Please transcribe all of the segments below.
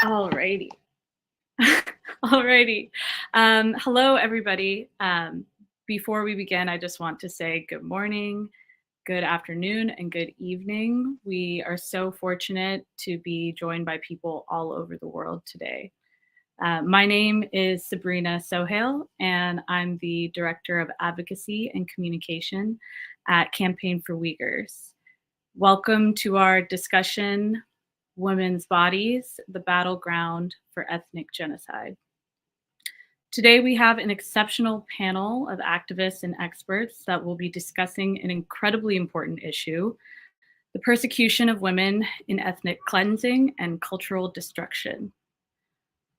Alrighty. Alrighty. Hello, everybody. Before we begin, I just want to say good morning, good afternoon, and good evening. We are so fortunate to be joined by people all over the world today. My name is Serena Sohail, and I'm the Director of Advocacy and Communication at Campaign for Uyghurs. Welcome to our discussion, Women's Bodies, the Battleground for Ethnic Genocide. Today we have an exceptional panel of activists and experts that will be discussing an incredibly important issue, the persecution of women in ethnic cleansing and cultural destruction.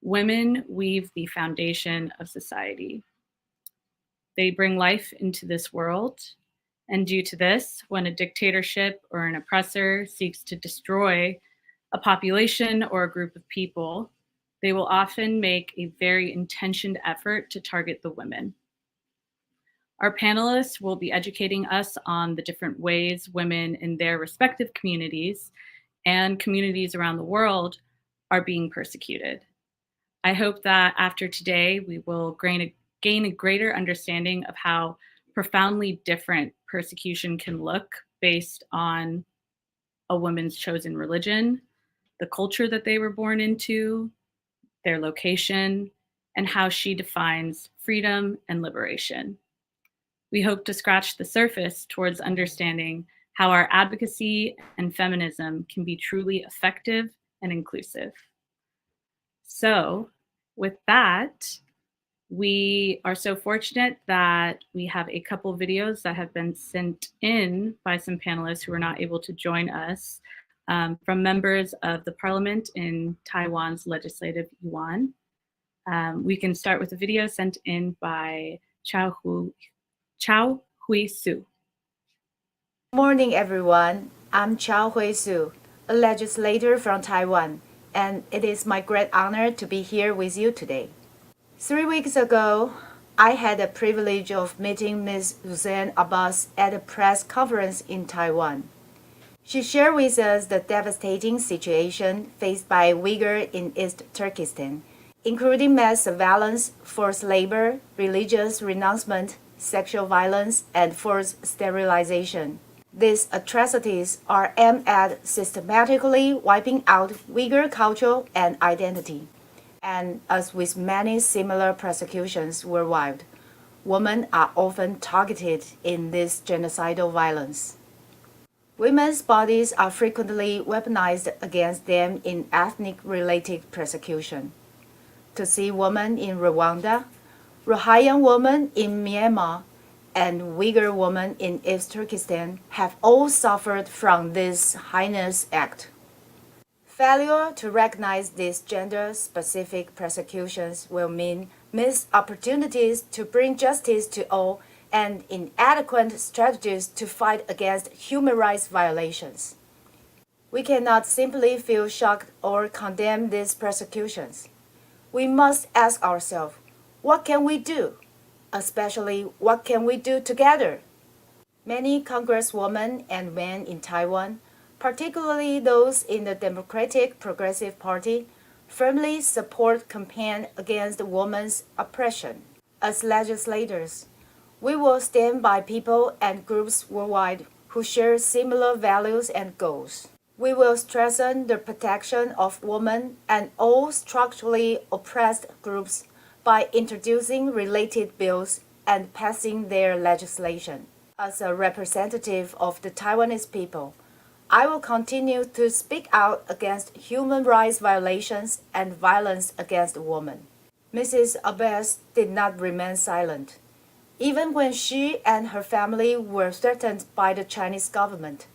Women weave the foundation of society. They bring life into this world, and due to this, when a dictatorship or an oppressor seeks to destroy a population or a group of people, they will often make a very intentioned effort to target the women. Our panelists will be educating us on the different ways women in their respective communities and communities around the world are being persecuted. I hope that after today, we will gain a greater understanding of how profoundly different persecution can look based on a woman's chosen religion, the culture that they were born into, their location, and how she defines freedom and liberation. We hope to scratch the surface towards understanding how our advocacy and feminism can be truly effective and inclusive. So, with that, we are so fortunate that we have a couple videos that have been sent in by some panelists who are not able to join us from members of the parliament in Taiwan's legislative yuan. We can start with a video sent in by Chao Hui Su. Morning, everyone. I'm Chao Hui Su, a legislator from Taiwan, and it is my great honor to be here with you today. 3 weeks ago, I had the privilege of meeting Ms. Rushan Abbas at a press conference in Taiwan. She shared with us the devastating situation faced by Uyghurs in East Turkestan, including mass surveillance, forced labor, religious renouncement, sexual violence, and forced sterilization. These atrocities are aimed at systematically wiping out Uyghur culture and identity. And as with many similar persecutions worldwide, women are often targeted in this genocidal violence. Women's bodies are frequently weaponized against them in ethnic-related persecution. Tutsi women in Rwanda, Rohingya women in Myanmar, and Uyghur women in East Turkestan have all suffered from this heinous act. Failure to recognize these gender-specific persecutions will mean missed opportunities to bring justice to all and inadequate strategies to fight against human rights violations. We cannot simply feel shocked or condemn these persecutions. We must ask ourselves, what can we do? Especially, what can we do together? Many congresswomen and men in Taiwan, particularly those in the Democratic Progressive Party, firmly support campaign against women's oppression. As legislators, we will stand by people and groups worldwide who share similar values and goals. We will strengthen the protection of women and all structurally oppressed groups by introducing related bills and passing their legislation. As a representative of the Taiwanese people, I will continue to speak out against human rights violations and violence against women. Mrs. Abbas did not remain silent, even when she and her family were threatened by the Chinese government.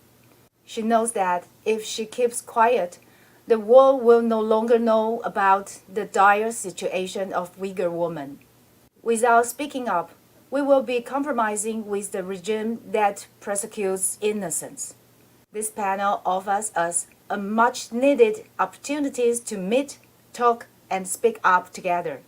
She knows that if she keeps quiet, the world will no longer know about the dire situation of Uyghur women. Without speaking up, we will be compromising with the regime that persecutes innocents. This panel offers us a much-needed opportunities to meet, talk, and speak up together.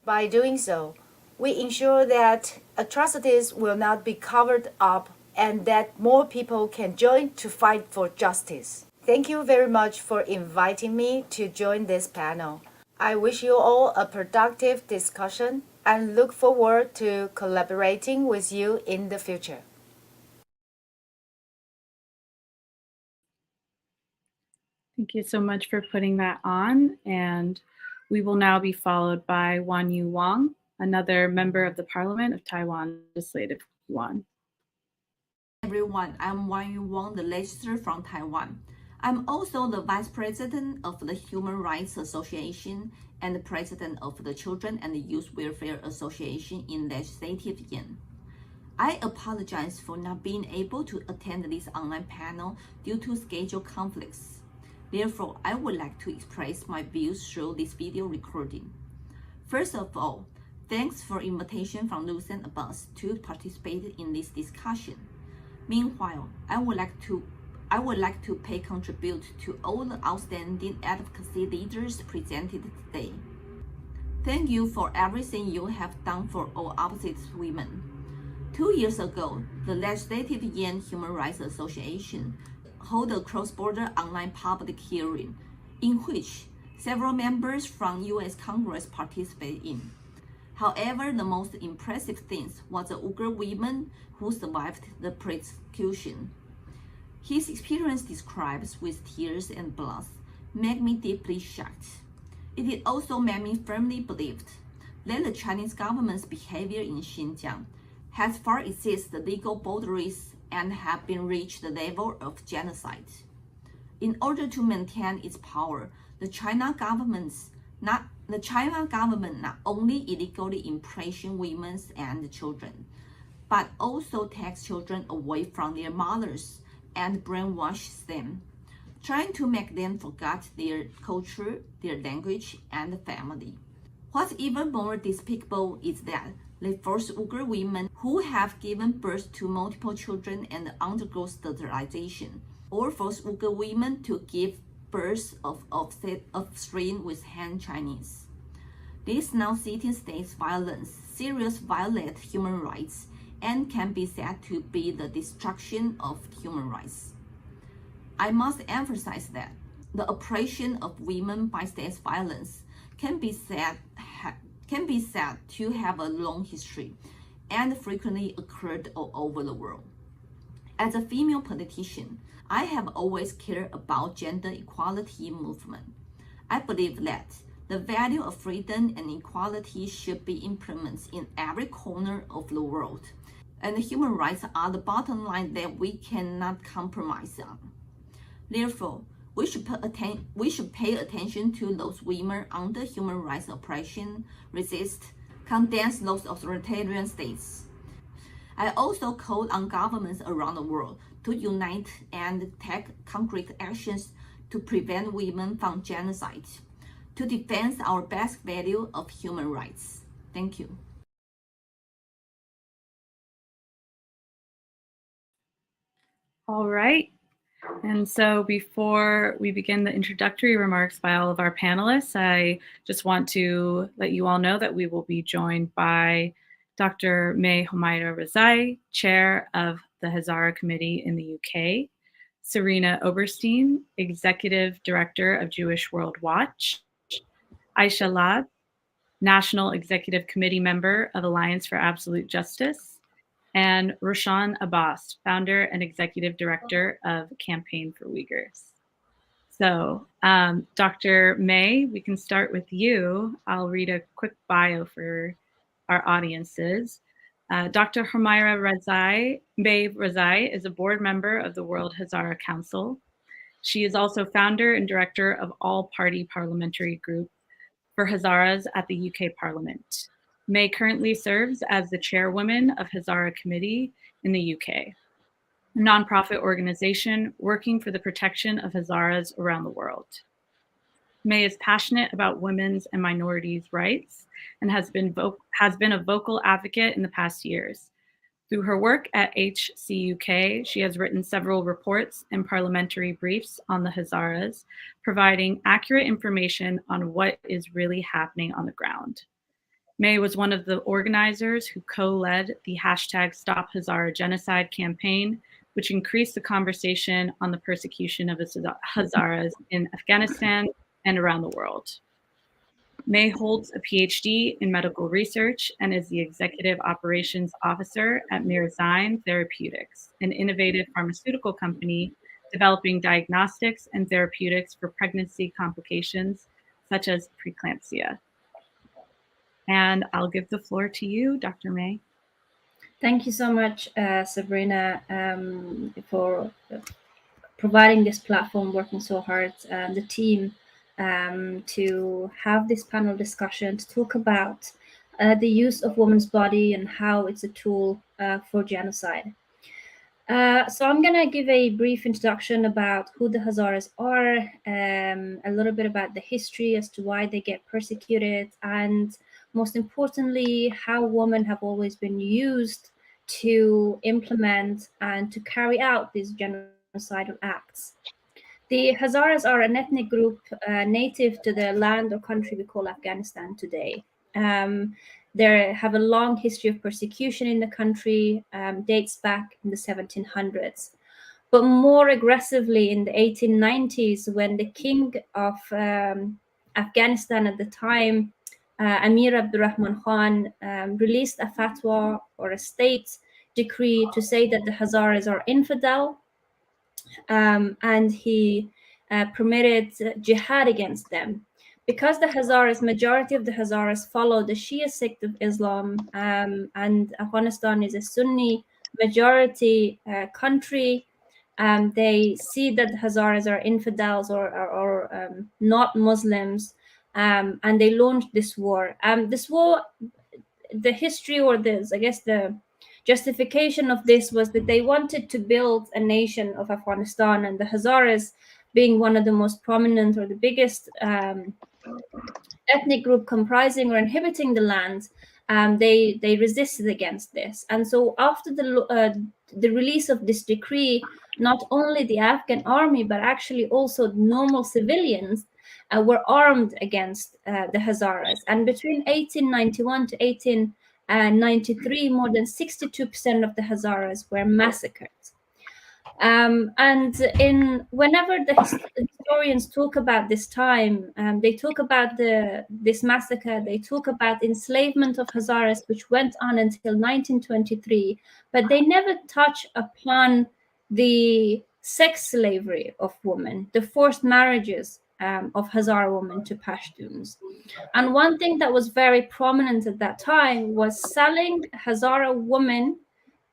By doing so, we ensure that atrocities will not be covered up and that more people can join to fight for justice. Thank you very much for inviting me to join this panel. I wish you all a productive discussion and look forward to collaborating with you in the future. Thank you so much for putting that on. And we will now be followed by Wanyu Wang, another member of the Parliament of Taiwan Legislative Yuan. Everyone, I'm Wang, the legislator from Taiwan. I'm also the Vice President of the Human Rights Association and the President of the Children and Youth Welfare Association in Legislative Yuan. I apologize for not being able to attend this online panel due to schedule conflicts. Therefore, I would like to express my views through this video recording. First of all, thanks for invitation from Rushan and Abbas to participate in this discussion. Meanwhile, I would like to pay tribute to all the outstanding advocacy leaders presented today. Thank you for everything you have done for all opposite women. 2 years ago, the Legislative Yuan Human Rights Association held a cross-border online public hearing in which several members from U.S. Congress participated in. However, the most impressive thing was the Uyghur women who survived the persecution. His experience described with tears and blood made me deeply shocked. It also made me firmly believe that the Chinese government's behavior in Xinjiang has far exceeded the legal boundaries and have been reached the level of genocide. In order to maintain its power, the China government not only illegally imprisons women and children, but also takes children away from their mothers and brainwashes them, trying to make them forget their culture, their language, and family. What's even more despicable is that they force Uyghur women who have given birth to multiple children and undergo sterilization, or force Uyghur women to give birth of offspring with Han Chinese. This now-sitting state's violence seriously violates human rights and can be said to be the destruction of human rights. I must emphasize that the oppression of women by state violence can be said to have a long history and frequently occurred all over the world. As a female politician, I have always cared about gender equality movement. I believe that the value of freedom and equality should be implemented in every corner of the world, and human rights are the bottom line that we cannot compromise on. Therefore, we should pay attention to those women under human rights oppression, resist, condemn those authoritarian states. I also call on governments around the world to unite and take concrete actions to prevent women from genocide, to defend our basic value of human rights. Thank you. All right. And so before we begin the introductory remarks by all of our panelists, I just want to let you all know that we will be joined by Dr. Homira Rezai, Chair of the Hazara Committee in the UK, Serena Oberstein, Executive Director of Jewish World Watch, Aisha, National Executive Committee member of Alliance for Absolute Justice, and Rushan Abbas, founder and executive director of Campaign for Uyghurs. So, Dr. May, we can start with you. I'll read a quick bio for our audiences. Dr. Homira Rezai is a board member of the World Hazara Council. She is also founder and director of All Party Parliamentary Group for Hazaras at the UK Parliament. May currently serves as the chairwoman of Hazara Committee in the UK, a nonprofit organization working for the protection of Hazaras around the world. May is passionate about women's and minorities' rights and has been a vocal advocate in the past years. Through her work at HCUK, she has written several reports and parliamentary briefs on the Hazaras, providing accurate information on what is really happening on the ground. May was one of the organizers who co-led the #StopHazara Genocide campaign which increased the conversation on the persecution of Hazaras in Afghanistan and around the world. May holds a PhD in medical research and is the Executive Operations Officer at Rezai Therapeutics, an innovative pharmaceutical company developing diagnostics and therapeutics for pregnancy complications such as preeclampsia. And I'll give the floor to you, Dr. May. Thank you so much, Sabrina, for providing this platform, working so hard, the team, to have this panel discussion to talk about the use of women's body and how it's a tool for genocide. So I'm going to give a brief introduction about who the Hazaras are, a little bit about the history as to why they get persecuted, and most importantly, how women have always been used to implement and to carry out these genocidal acts. The Hazaras are an ethnic group native to the land or country we call Afghanistan today. They have a long history of persecution in the country, dates back in the 1700s. But more aggressively in the 1890s, when the king of Afghanistan at the time, Amir Abdurrahman Khan, released a fatwa or a state decree to say that the Hazaras are infidel, and he permitted jihad against them. Because the Hazaras, majority of the Hazaras follow the Shia sect of Islam, and Afghanistan is a Sunni majority country, they see that the Hazaras are infidels or not Muslims, and they launched this war. This war, the history or this, I guess the justification of this was that they wanted to build a nation of Afghanistan, and the Hazaras, being one of the most prominent or the biggest ethnic group comprising or inhabiting the land, they resisted against this. And so after the release of this decree, not only the Afghan army, but actually also normal civilians were armed against the Hazaras. And between 1891 to 1893, more than 62% of the Hazaras were massacred. And whenever the historians talk about this time, they talk about this massacre, they talk about enslavement of Hazaras, which went on until 1923, but they never touch upon the sex slavery of women, the forced marriages of Hazara women to Pashtuns. And one thing that was very prominent at that time was selling Hazara women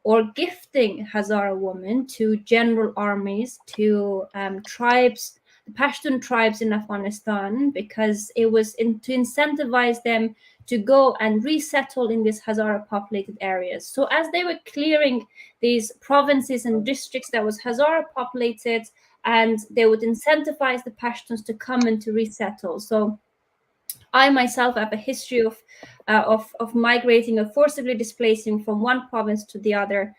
or gifting Hazara women to general armies, to tribes, the Pashtun tribes in Afghanistan, because it was to incentivize them to go and resettle in these Hazara populated areas. So as they were clearing these provinces and districts that was Hazara populated, and they would incentivize the Pashtuns to come and to resettle. So I myself have a history of migrating or forcibly displacing from one province to the other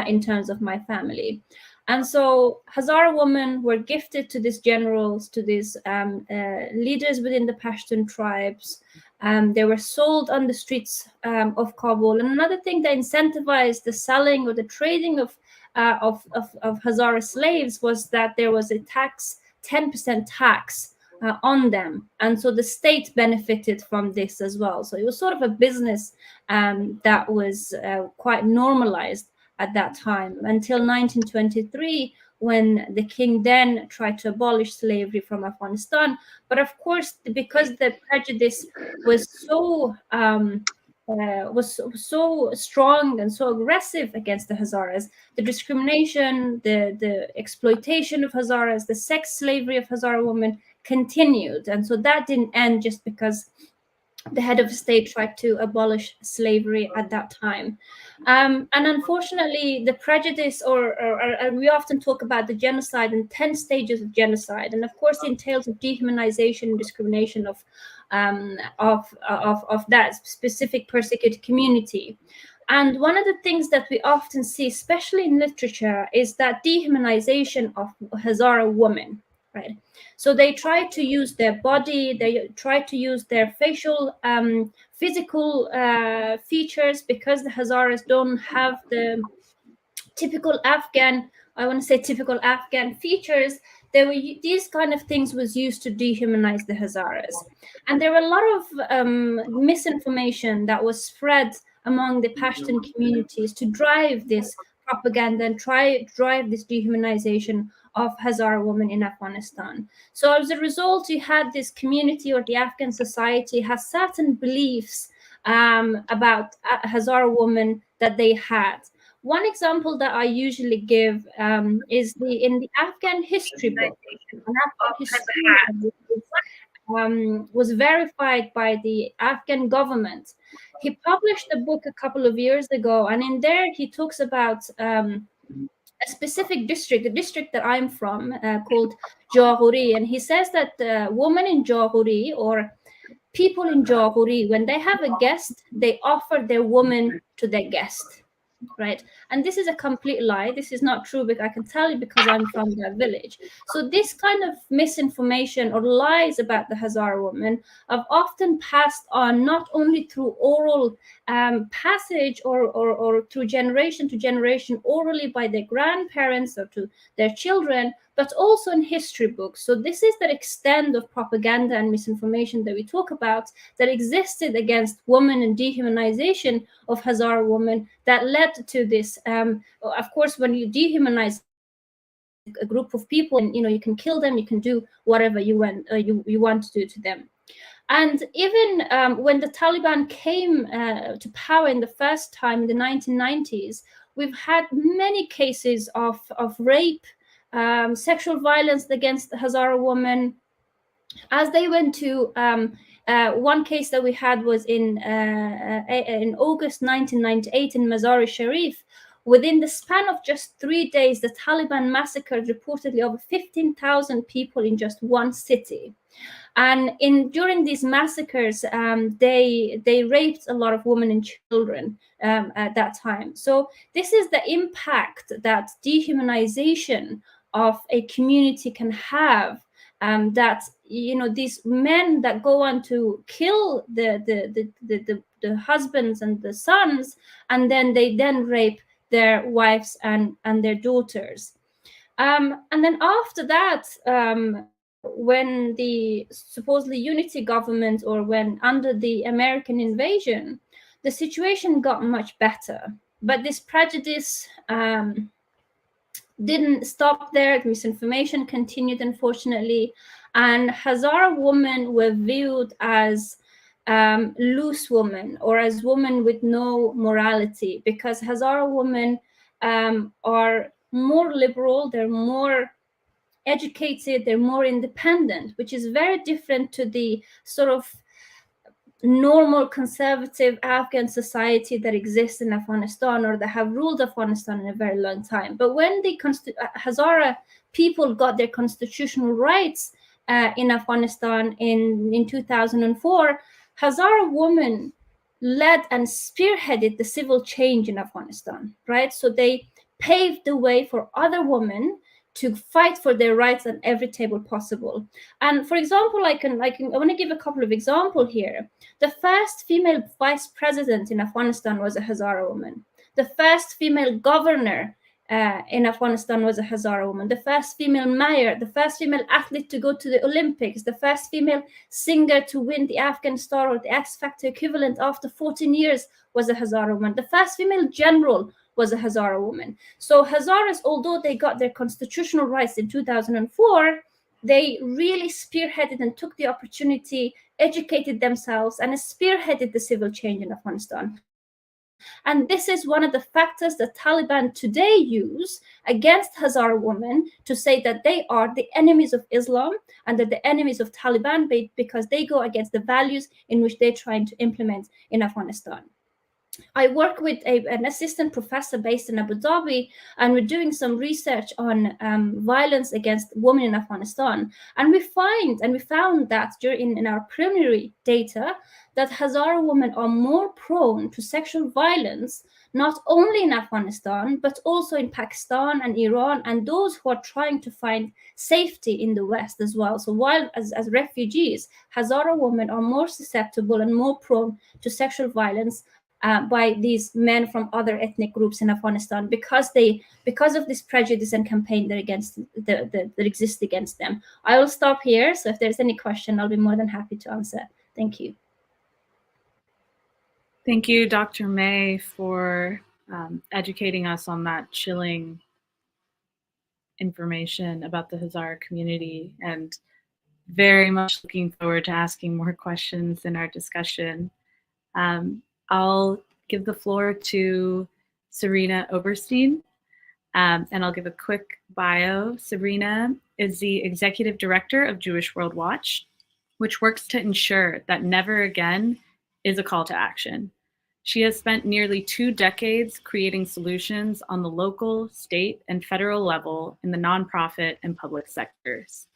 in terms of my family. And so Hazara women were gifted to these generals, to these leaders within the Pashtun tribes. They were sold on the streets of Kabul. And another thing that incentivized the selling or the trading of Hazara slaves was that there was a tax, 10% tax on them, and so the state benefited from this as well. So it was sort of a business that was quite normalized at that time until 1923, when the king then tried to abolish slavery from Afghanistan. But of course, because the prejudice was so strong and so aggressive against the Hazaras, the discrimination, the exploitation of Hazaras, the sex slavery of Hazara women continued. And so that didn't end just because the head of state tried to abolish slavery at that time. And unfortunately, the prejudice, or we often talk about the genocide and 10 stages of genocide. And of course, it entails of dehumanization and discrimination of that specific persecuted community. And one of the things that we often see, especially in literature, is that dehumanization of Hazara women. Right. So they try to use their body, they try to use their facial, physical features, because the Hazaras don't have the typical Afghan I want to say, typical Afghan features, there were these kind of things was used to dehumanize the Hazaras. And there were a lot of misinformation that was spread among the Pashtun communities to drive this propaganda and drive this dehumanization of Hazara women in Afghanistan. So as a result, you had this community, or the Afghan society has certain beliefs about Hazara women that they had. One example that I usually give is in the Afghan history book. An Afghan historian was verified by the Afghan government. He published a book a couple of years ago, and in there he talks about a specific district, the district that I'm from, called Jawhuri, and he says that women in Jawhuri, or people in Jawhuri, when they have a guest, they offer their woman to their guest, right? And this is a complete lie. This is not true, but I can tell you because I'm from that village. So this kind of misinformation or lies about the Hazara woman have often passed on, not only through oral passage or through generation to generation orally by their grandparents or to their children, but also in history books. So this is the extent of propaganda and misinformation that we talk about that existed against women and dehumanization of Hazara women that led to this. Of course, when you dehumanize a group of people, and you can kill them, you can do whatever you want to do to them. And even when the Taliban came to power in the first time in the 1990s, we've had many cases of rape, sexual violence against the Hazara women. As they went to one case that we had was in August 1998 in Mazar-e-Sharif. Within the span of just 3 days, the Taliban massacred reportedly over 15,000 people in just one city. And during these massacres, they raped a lot of women and children at that time. So this is the impact that dehumanization of a community can have. That these men that go on to kill the husbands and the sons, and then they rape their wives and their daughters. And then after that, when the supposedly unity government, or when under the American invasion, the situation got much better. But this prejudice didn't stop there. The misinformation continued, unfortunately, and Hazara women were viewed as loose women, or as women with no morality, because Hazara women are more liberal, they're more educated, they're more independent, which is very different to the sort of normal conservative Afghan society that exists in Afghanistan, or that have ruled Afghanistan in a very long time. But when the Hazara people got their constitutional rights in Afghanistan in 2004, Hazara women led and spearheaded the civil change in Afghanistan, right? So they paved the way for other women to fight for their rights at every table possible. And for example, I want to give a couple of examples here. The first female vice president in Afghanistan was a Hazara woman. The first female governor in Afghanistan was a Hazara woman. The first female mayor, the first female athlete to go to the Olympics, the first female singer to win the Afghan Star or the X Factor equivalent after 14 years was a Hazara woman. The first female general was a Hazara woman. So Hazaras, although they got their constitutional rights in 2004, they really spearheaded and took the opportunity, educated themselves, and spearheaded the civil change in Afghanistan. And this is one of the factors that Taliban today use against Hazara women to say that they are the enemies of Islam and that the enemies of Taliban, because they go against the values in which they're trying to implement in Afghanistan. I work with an assistant professor based in Abu Dhabi, and we're doing some research on violence against women in Afghanistan. And we found that in our preliminary data that Hazara women are more prone to sexual violence, not only in Afghanistan, but also in Pakistan and Iran, and those who are trying to find safety in the West as well. So while as refugees, Hazara women are more susceptible and more prone to sexual violence by these men from other ethnic groups in Afghanistan because of this prejudice and campaign that exists against them. I will stop here. So if there's any question, I'll be more than happy to answer. Thank you. Thank you, Dr. May, for educating us on that chilling information about the Hazara community, and very much looking forward to asking more questions in our discussion. I'll give the floor to Serena Oberstein, and I'll give a quick bio. Serena is the Executive Director of Jewish World Watch, which works to ensure that never again is a call to action. She has spent nearly 2 decades creating solutions on the local, state, and federal level in the nonprofit and public sectors.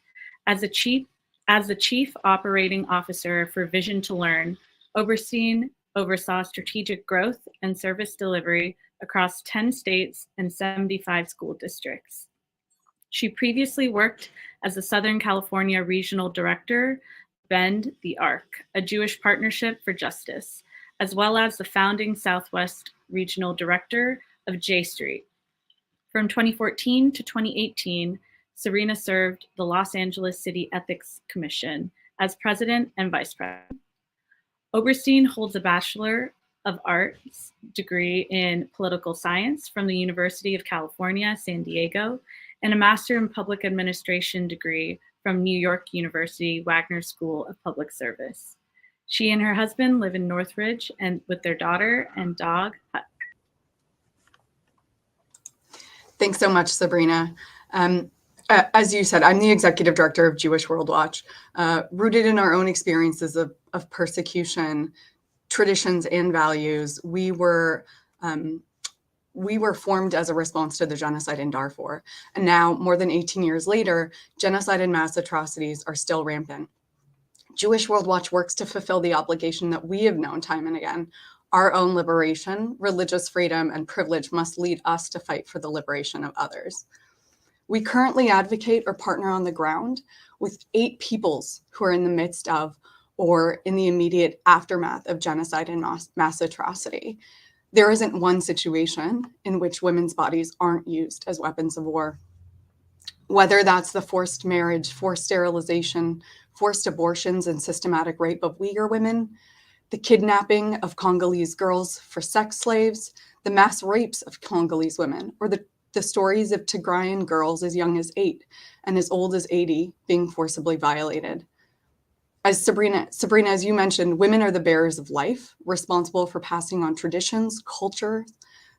As the Chief Operating Officer for Vision to Learn, Oberstein oversaw strategic growth and service delivery across 10 states and 75 school districts. She previously worked as the Southern California Regional Director, Bend the Arc, a Jewish Partnership for Justice, as well as the founding Southwest Regional Director of J Street. From 2014 to 2018, Serena served the Los Angeles City Ethics Commission as President and Vice President. Oberstein holds a Bachelor of Arts degree in Political Science from the University of California, San Diego, and a Master in Public Administration degree from New York University Wagner School of Public Service. She and her husband live in Northridge and with their daughter and dog, Huck. Thanks so much, Sabrina. As you said, I'm the Executive Director of Jewish World Watch, rooted in our own experiences of persecution, traditions, and values. We were formed as a response to the genocide in Darfur. And now, more than 18 years later, genocide and mass atrocities are still rampant. Jewish World Watch works to fulfill the obligation that we have known time and again. Our own liberation, religious freedom, and privilege must lead us to fight for the liberation of others. We currently advocate or partner on the ground with 8 peoples who are in the midst of or in the immediate aftermath of genocide and mass atrocity. There isn't one situation in which women's bodies aren't used as weapons of war. Whether that's the forced marriage, forced sterilization, forced abortions, and systematic rape of Uyghur women, the kidnapping of Congolese girls for sex slaves, the mass rapes of Congolese women, or the stories of Tigrayan girls as young as 8 and as old as 80 being forcibly violated. As Sabrina, as you mentioned, women are the bearers of life, responsible for passing on traditions, culture,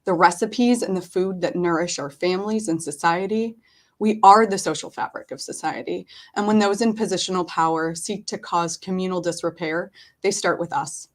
the recipes and the food that nourish our families and society. We are the social fabric of society. And when those in positional power seek to cause communal disrepair, they start with us.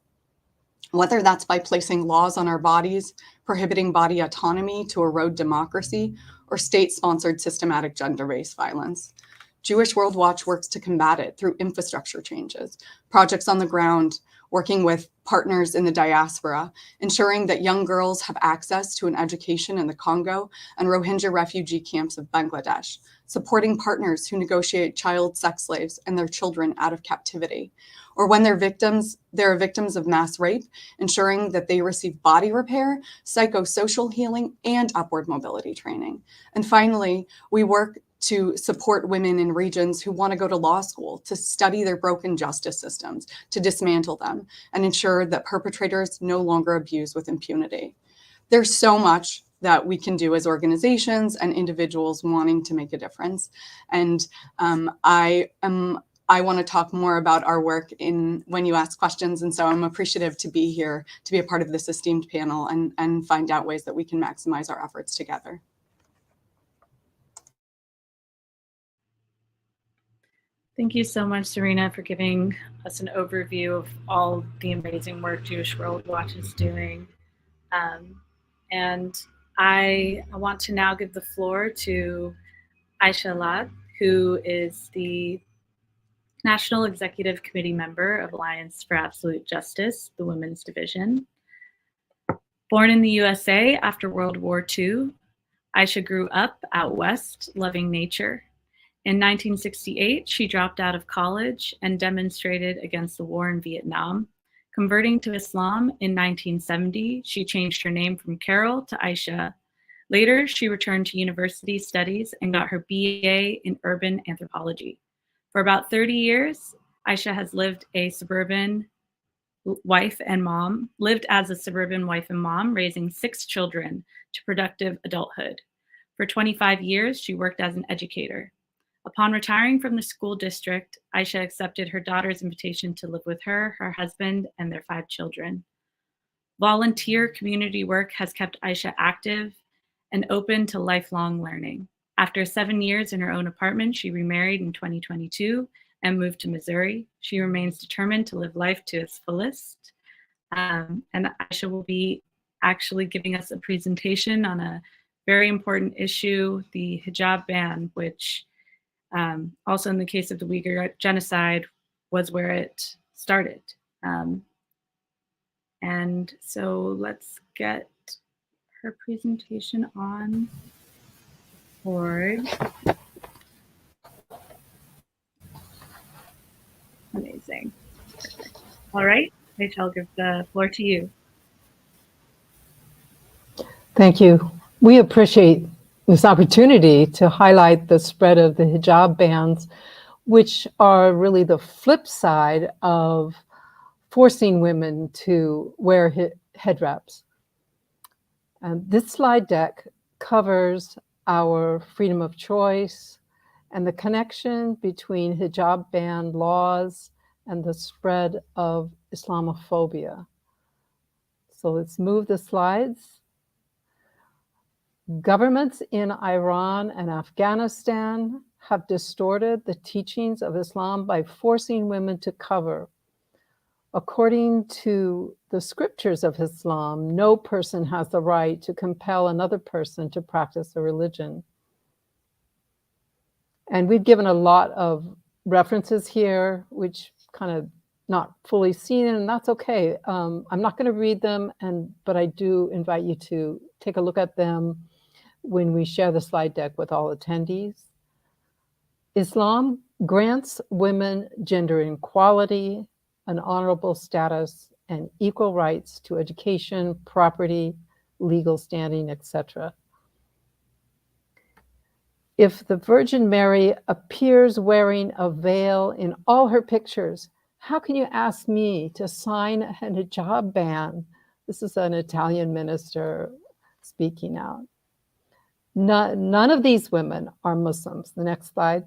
Whether that's by placing laws on our bodies, prohibiting body autonomy to erode democracy, or state-sponsored systematic gender-based violence. Jewish World Watch works to combat it through infrastructure changes, projects on the ground, working with partners in the diaspora, ensuring that young girls have access to an education in the Congo and Rohingya refugee camps of Bangladesh, supporting partners who negotiate child sex slaves and their children out of captivity, or when they're victims of mass rape, ensuring that they receive body repair, psychosocial healing, and upward mobility training. And finally, we work to support women in regions who want to go to law school, to study their broken justice systems, to dismantle them, and ensure that perpetrators no longer abuse with impunity. There's so much that we can do as organizations and individuals wanting to make a difference. And I want to talk more about our work when you ask questions. And so I'm appreciative to be here, to be a part of this esteemed panel and find out ways that we can maximize our efforts together. Thank you so much, Serena, for giving us an overview of all the amazing work Jewish World Watch is doing. And I want to now give the floor to Aisha, who is the National Executive Committee member of Alliance for Absolute Justice, the Women's Division. Born in the USA after World War II, Aisha grew up out west, loving nature. In 1968, she dropped out of college and demonstrated against the war in Vietnam, Converting to Islam in 1970, she changed her name from Carol to Aisha. Later, she returned to university studies and got her BA in urban anthropology. For about 30 years, Aisha has lived as a suburban wife and mom, raising 6 children to productive adulthood. For 25 years, she worked as an educator. Upon retiring from the school district, Aisha accepted her daughter's invitation to live with her, her husband, and their 5 children. Volunteer community work has kept Aisha active and open to lifelong learning. After 7 years in her own apartment, she remarried in 2022 and moved to Missouri. She remains determined to live life to its fullest. And Aisha will be actually giving us a presentation on a very important issue, the hijab ban, which also in the case of the Uyghur genocide was where it started. And so let's get her presentation on board. Amazing. Perfect. All right, Aisha, I'll give the floor to you. Thank you. We appreciate this opportunity to highlight the spread of the hijab bans, which are really the flip side of forcing women to wear head wraps. And this slide deck covers our freedom of choice and the connection between hijab ban laws and the spread of Islamophobia. So let's move the slides. Governments in Iran and Afghanistan have distorted the teachings of Islam by forcing women to cover. According to the scriptures of Islam, no person has the right to compel another person to practice a religion. And we've given a lot of references here, which kind of not fully seen, and that's okay. I'm not going to read them, but I do invite you to take a look at them when we share the slide deck with all attendees. Islam grants women gender equality, an honorable status, and equal rights to education, property, legal standing, etc. If the Virgin Mary appears wearing a veil in all her pictures, how can you ask me to sign a hijab ban? This is an Italian minister speaking out. None of these women are Muslims. The next slide.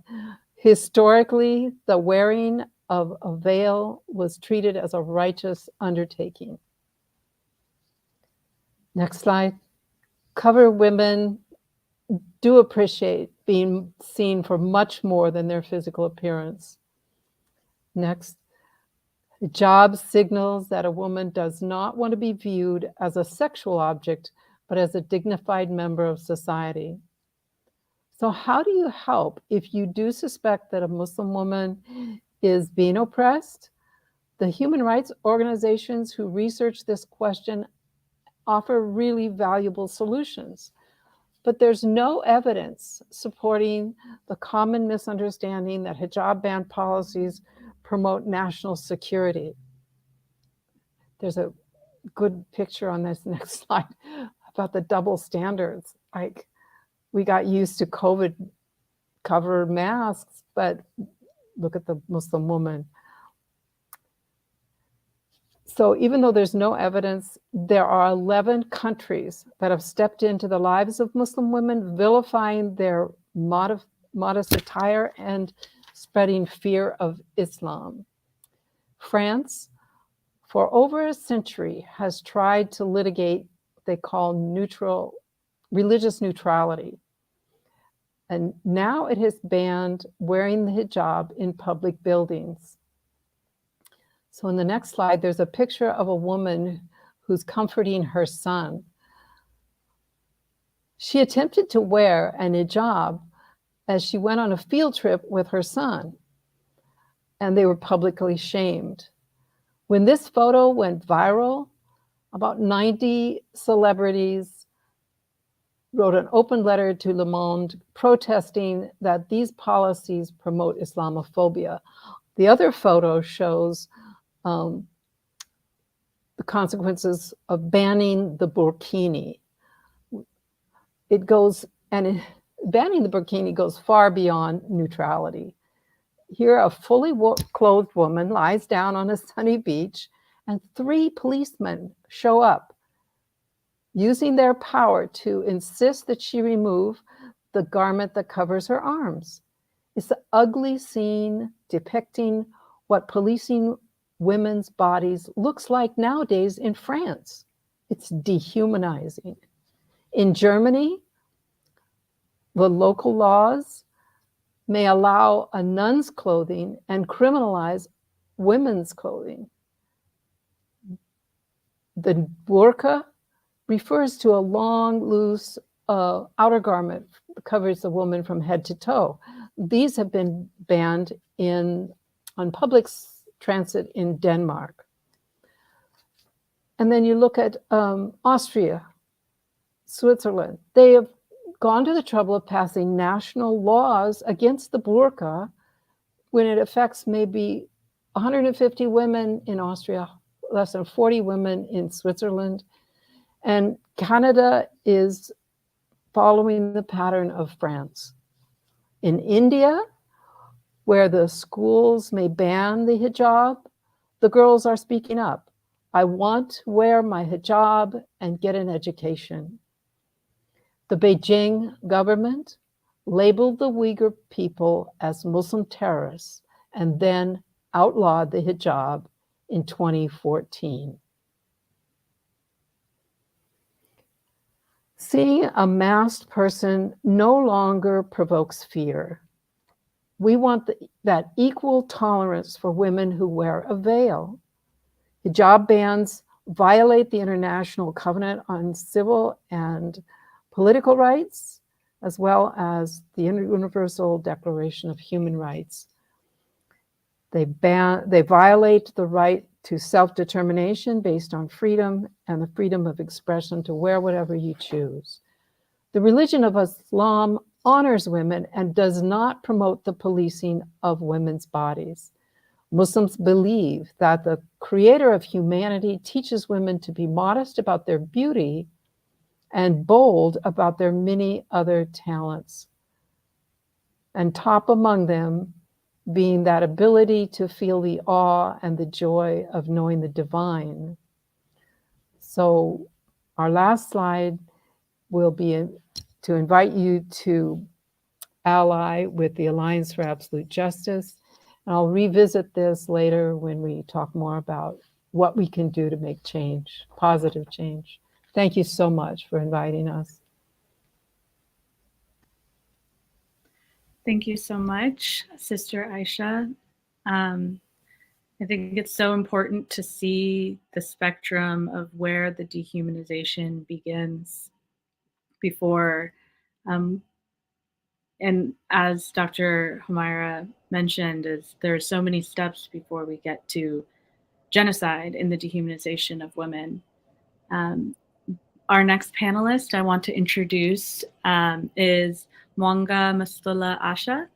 Historically, the wearing of a veil was treated as a righteous undertaking. Next slide. Cover women do appreciate being seen for much more than their physical appearance. Next. Hijab signals that a woman does not want to be viewed as a sexual object, but as a dignified member of society. So how do you help if you do suspect that a Muslim woman is being oppressed? The human rights organizations who research this question offer really valuable solutions, but there's no evidence supporting the common misunderstanding that hijab ban policies promote national security. There's a good picture on this next slide about the double standards. Like, we got used to COVID cover masks, but look at the Muslim woman. So even though there's no evidence, there are 11 countries that have stepped into the lives of Muslim women, vilifying their modest attire and spreading fear of Islam. France, for over a century, has tried to litigate what they call religious neutrality. And now it has banned wearing the hijab in public buildings. So in the next slide, there's a picture of a woman who's comforting her son. She attempted to wear an hijab as she went on a field trip with her son, and they were publicly shamed. When this photo went viral, about 90 celebrities wrote an open letter to Le Monde protesting that these policies promote Islamophobia. The other photo shows consequences of banning the burkini. Banning the burkini goes far beyond neutrality. Here, a fully clothed woman lies down on a sunny beach, and 3 policemen show up, using their power to insist that she remove the garment that covers her arms. It's an ugly scene depicting what policing women's bodies looks like nowadays in France. It's dehumanizing. In Germany, the local laws may allow a nun's clothing and criminalize women's clothing. The burqa refers to a long, loose outer garment that covers the woman from head to toe. These have been banned on public transit in Denmark. And then you look at Austria, Switzerland. They have gone to the trouble of passing national laws against the burqa when it affects maybe 150 women in Austria, less than 40 women in Switzerland. And Canada is following the pattern of France. In India, where the schools may ban the hijab, the girls are speaking up. I want to wear my hijab and get an education. The Beijing government labeled the Uyghur people as Muslim terrorists and then outlawed the hijab in 2014. Seeing a masked person no longer provokes fear. We want that equal tolerance for women who wear a veil. Hijab bans violate the International Covenant on Civil and Political Rights, as well as the Universal Declaration of Human Rights. They violate the right to self-determination based on freedom and the freedom of expression to wear whatever you choose. The religion of Islam honors women and does not promote the policing of women's bodies. Muslims believe that the creator of humanity teaches women to be modest about their beauty and bold about their many other talents. And top among them being that ability to feel the awe and the joy of knowing the divine. So our last slide will be to invite you to ally with the Alliance for Absolute Justice. And I'll revisit this later when we talk more about what we can do to make change, positive change. Thank you so much for inviting us. Thank you so much, Sister Aisha. I think it's so important to see the spectrum of where the dehumanization begins before, and as Dr. Homira mentioned, there are so many steps before we get to genocide in the dehumanization of women. Our next panelist I want to introduce is Mwanga Mastullah Ashah.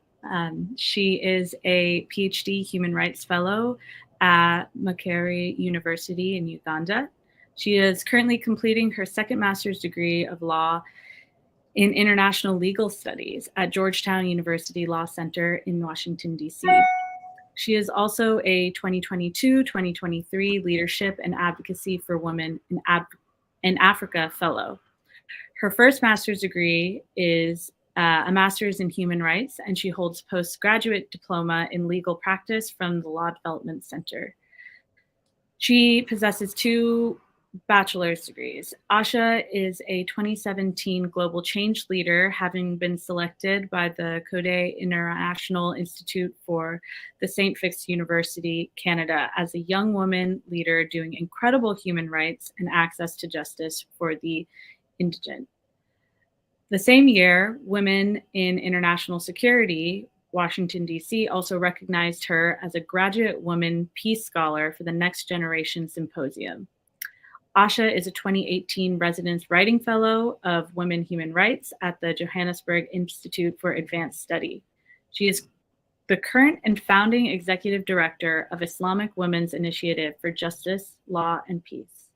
She is a PhD Human Rights Fellow at Makerere University in Uganda. She is currently completing her second master's degree of law in international legal studies at Georgetown University Law Center in Washington, D.C. She is also a 2022-2023 Leadership and Advocacy for Women in Africa Fellow. Her first master's degree is a master's in human rights, and she holds postgraduate diploma in legal practice from the Law Development Center. She possesses 2 bachelor's degrees. Ashah is a 2017 global change leader, having been selected by the Codet International Institute for the St. Fix University, Canada, as a young woman leader doing incredible human rights and access to justice for the indigent. The same year, Women in International Security, Washington, D.C., also recognized her as a Graduate Woman Peace Scholar for the Next Generation Symposium. Ashah is a 2018 Residence Writing Fellow of Women Human Rights at the Johannesburg Institute for Advanced Study. She is the current and founding Executive Director of Islamic Women's Initiative for Justice, Law, and Peace.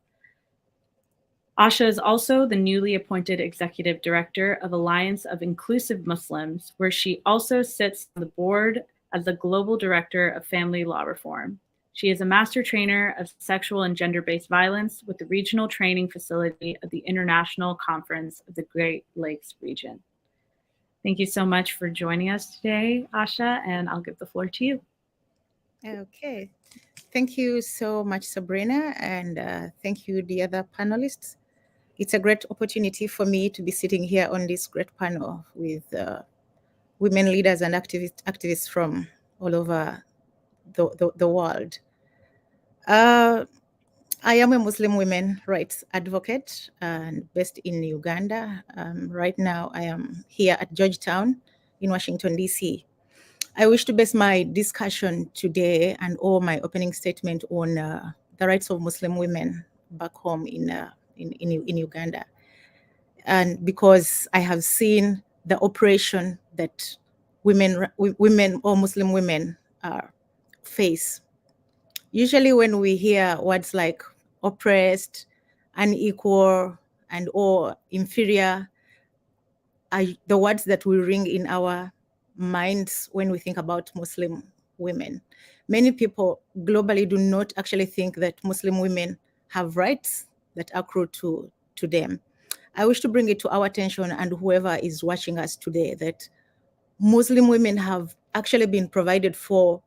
Ashah is also the newly appointed executive director of Alliance of Inclusive Muslims, where she also sits on the board as the global director of family law reform. She is a master trainer of sexual and gender-based violence with the regional training facility of the International Conference of the Great Lakes region. Thank you so much for joining us today, Ashah, and I'll give the floor to you. Okay. Thank you so much, Sabrina, and thank you, the other panelists. It's a great opportunity for me to be sitting here on this great panel with women leaders and activists from all over the world. I am a Muslim women rights advocate and based in Uganda. Right now, I am here at Georgetown in Washington, D.C. I wish to base my discussion today and all my opening statement on the rights of Muslim women back home in Uganda. And because I have seen the oppression that women or Muslim women face. Usually when we hear words like oppressed, unequal, and or inferior, are the words that will ring in our minds when we think about Muslim women. Many people globally do not actually think that Muslim women have rights that accrue to them. I wish to bring it to our attention and whoever is watching us today that Muslim women have actually been provided for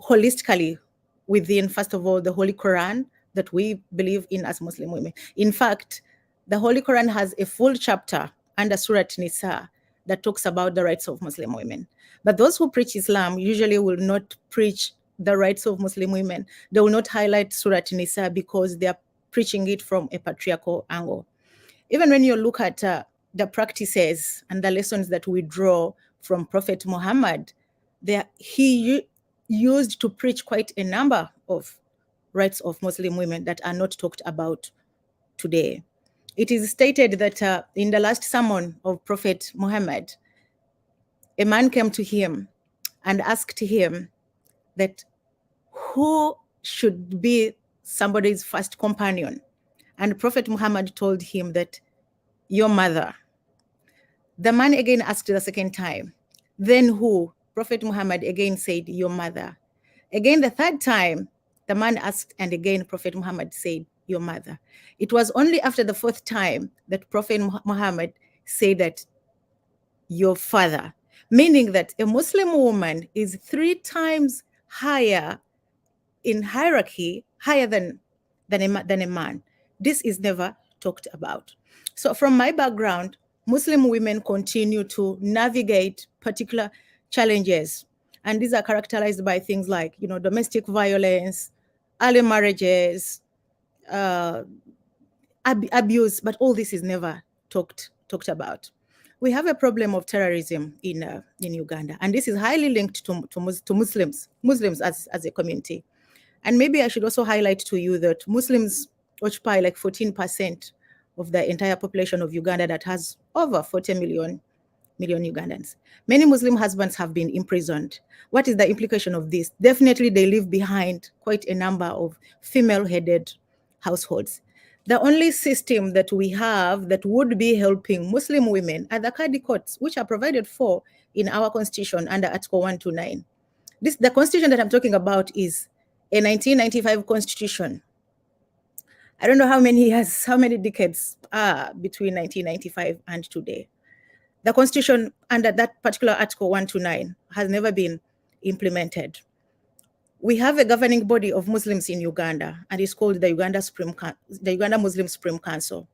holistically within, first of all, the Holy Quran that we believe in as Muslim women. In fact, the Holy Quran has a full chapter under Surat Nisa that talks about the rights of Muslim women. But those who preach Islam usually will not preach the rights of Muslim women. They will not highlight Surat Nisa because they are preaching it from a patriarchal angle. Even when you look at the practices and the lessons that we draw from Prophet Muhammad, he used to preach quite a number of rights of Muslim women that are not talked about today. It is stated that in the last sermon of Prophet Muhammad, a man came to him and asked him that who should be somebody's first companion. And Prophet Muhammad told him that your mother. The man again asked the second time, then who? Prophet Muhammad again said, your mother. Again, the third time, the man asked, and again, Prophet Muhammad said, your mother. It was only after the fourth time that Prophet Muhammad said that your father, meaning that a Muslim woman is 3 times higher in hierarchy, higher than a man. This is never talked about. So from my background, Muslim women continue to navigate particular challenges. And these are characterized by things like, domestic violence, early marriages, abuse, but all this is never talked about. We have a problem of terrorism in Uganda, and this is highly linked to Muslims as a community. And maybe I should also highlight to you that Muslims occupy like 14% of the entire population of Uganda that has over 40 million Ugandans. Many Muslim husbands have been imprisoned. What is the implication of this? Definitely they leave behind quite a number of female-headed households. The only system that we have that would be helping Muslim women are the Qadi courts, which are provided for in our constitution under Article 129. The constitution that I'm talking about is a 1995 constitution. I don't know how many decades are between 1995 and today. The constitution under that particular Article 129 has never been implemented. We have a governing body of Muslims in Uganda, and it's called the Uganda Muslim Supreme Council.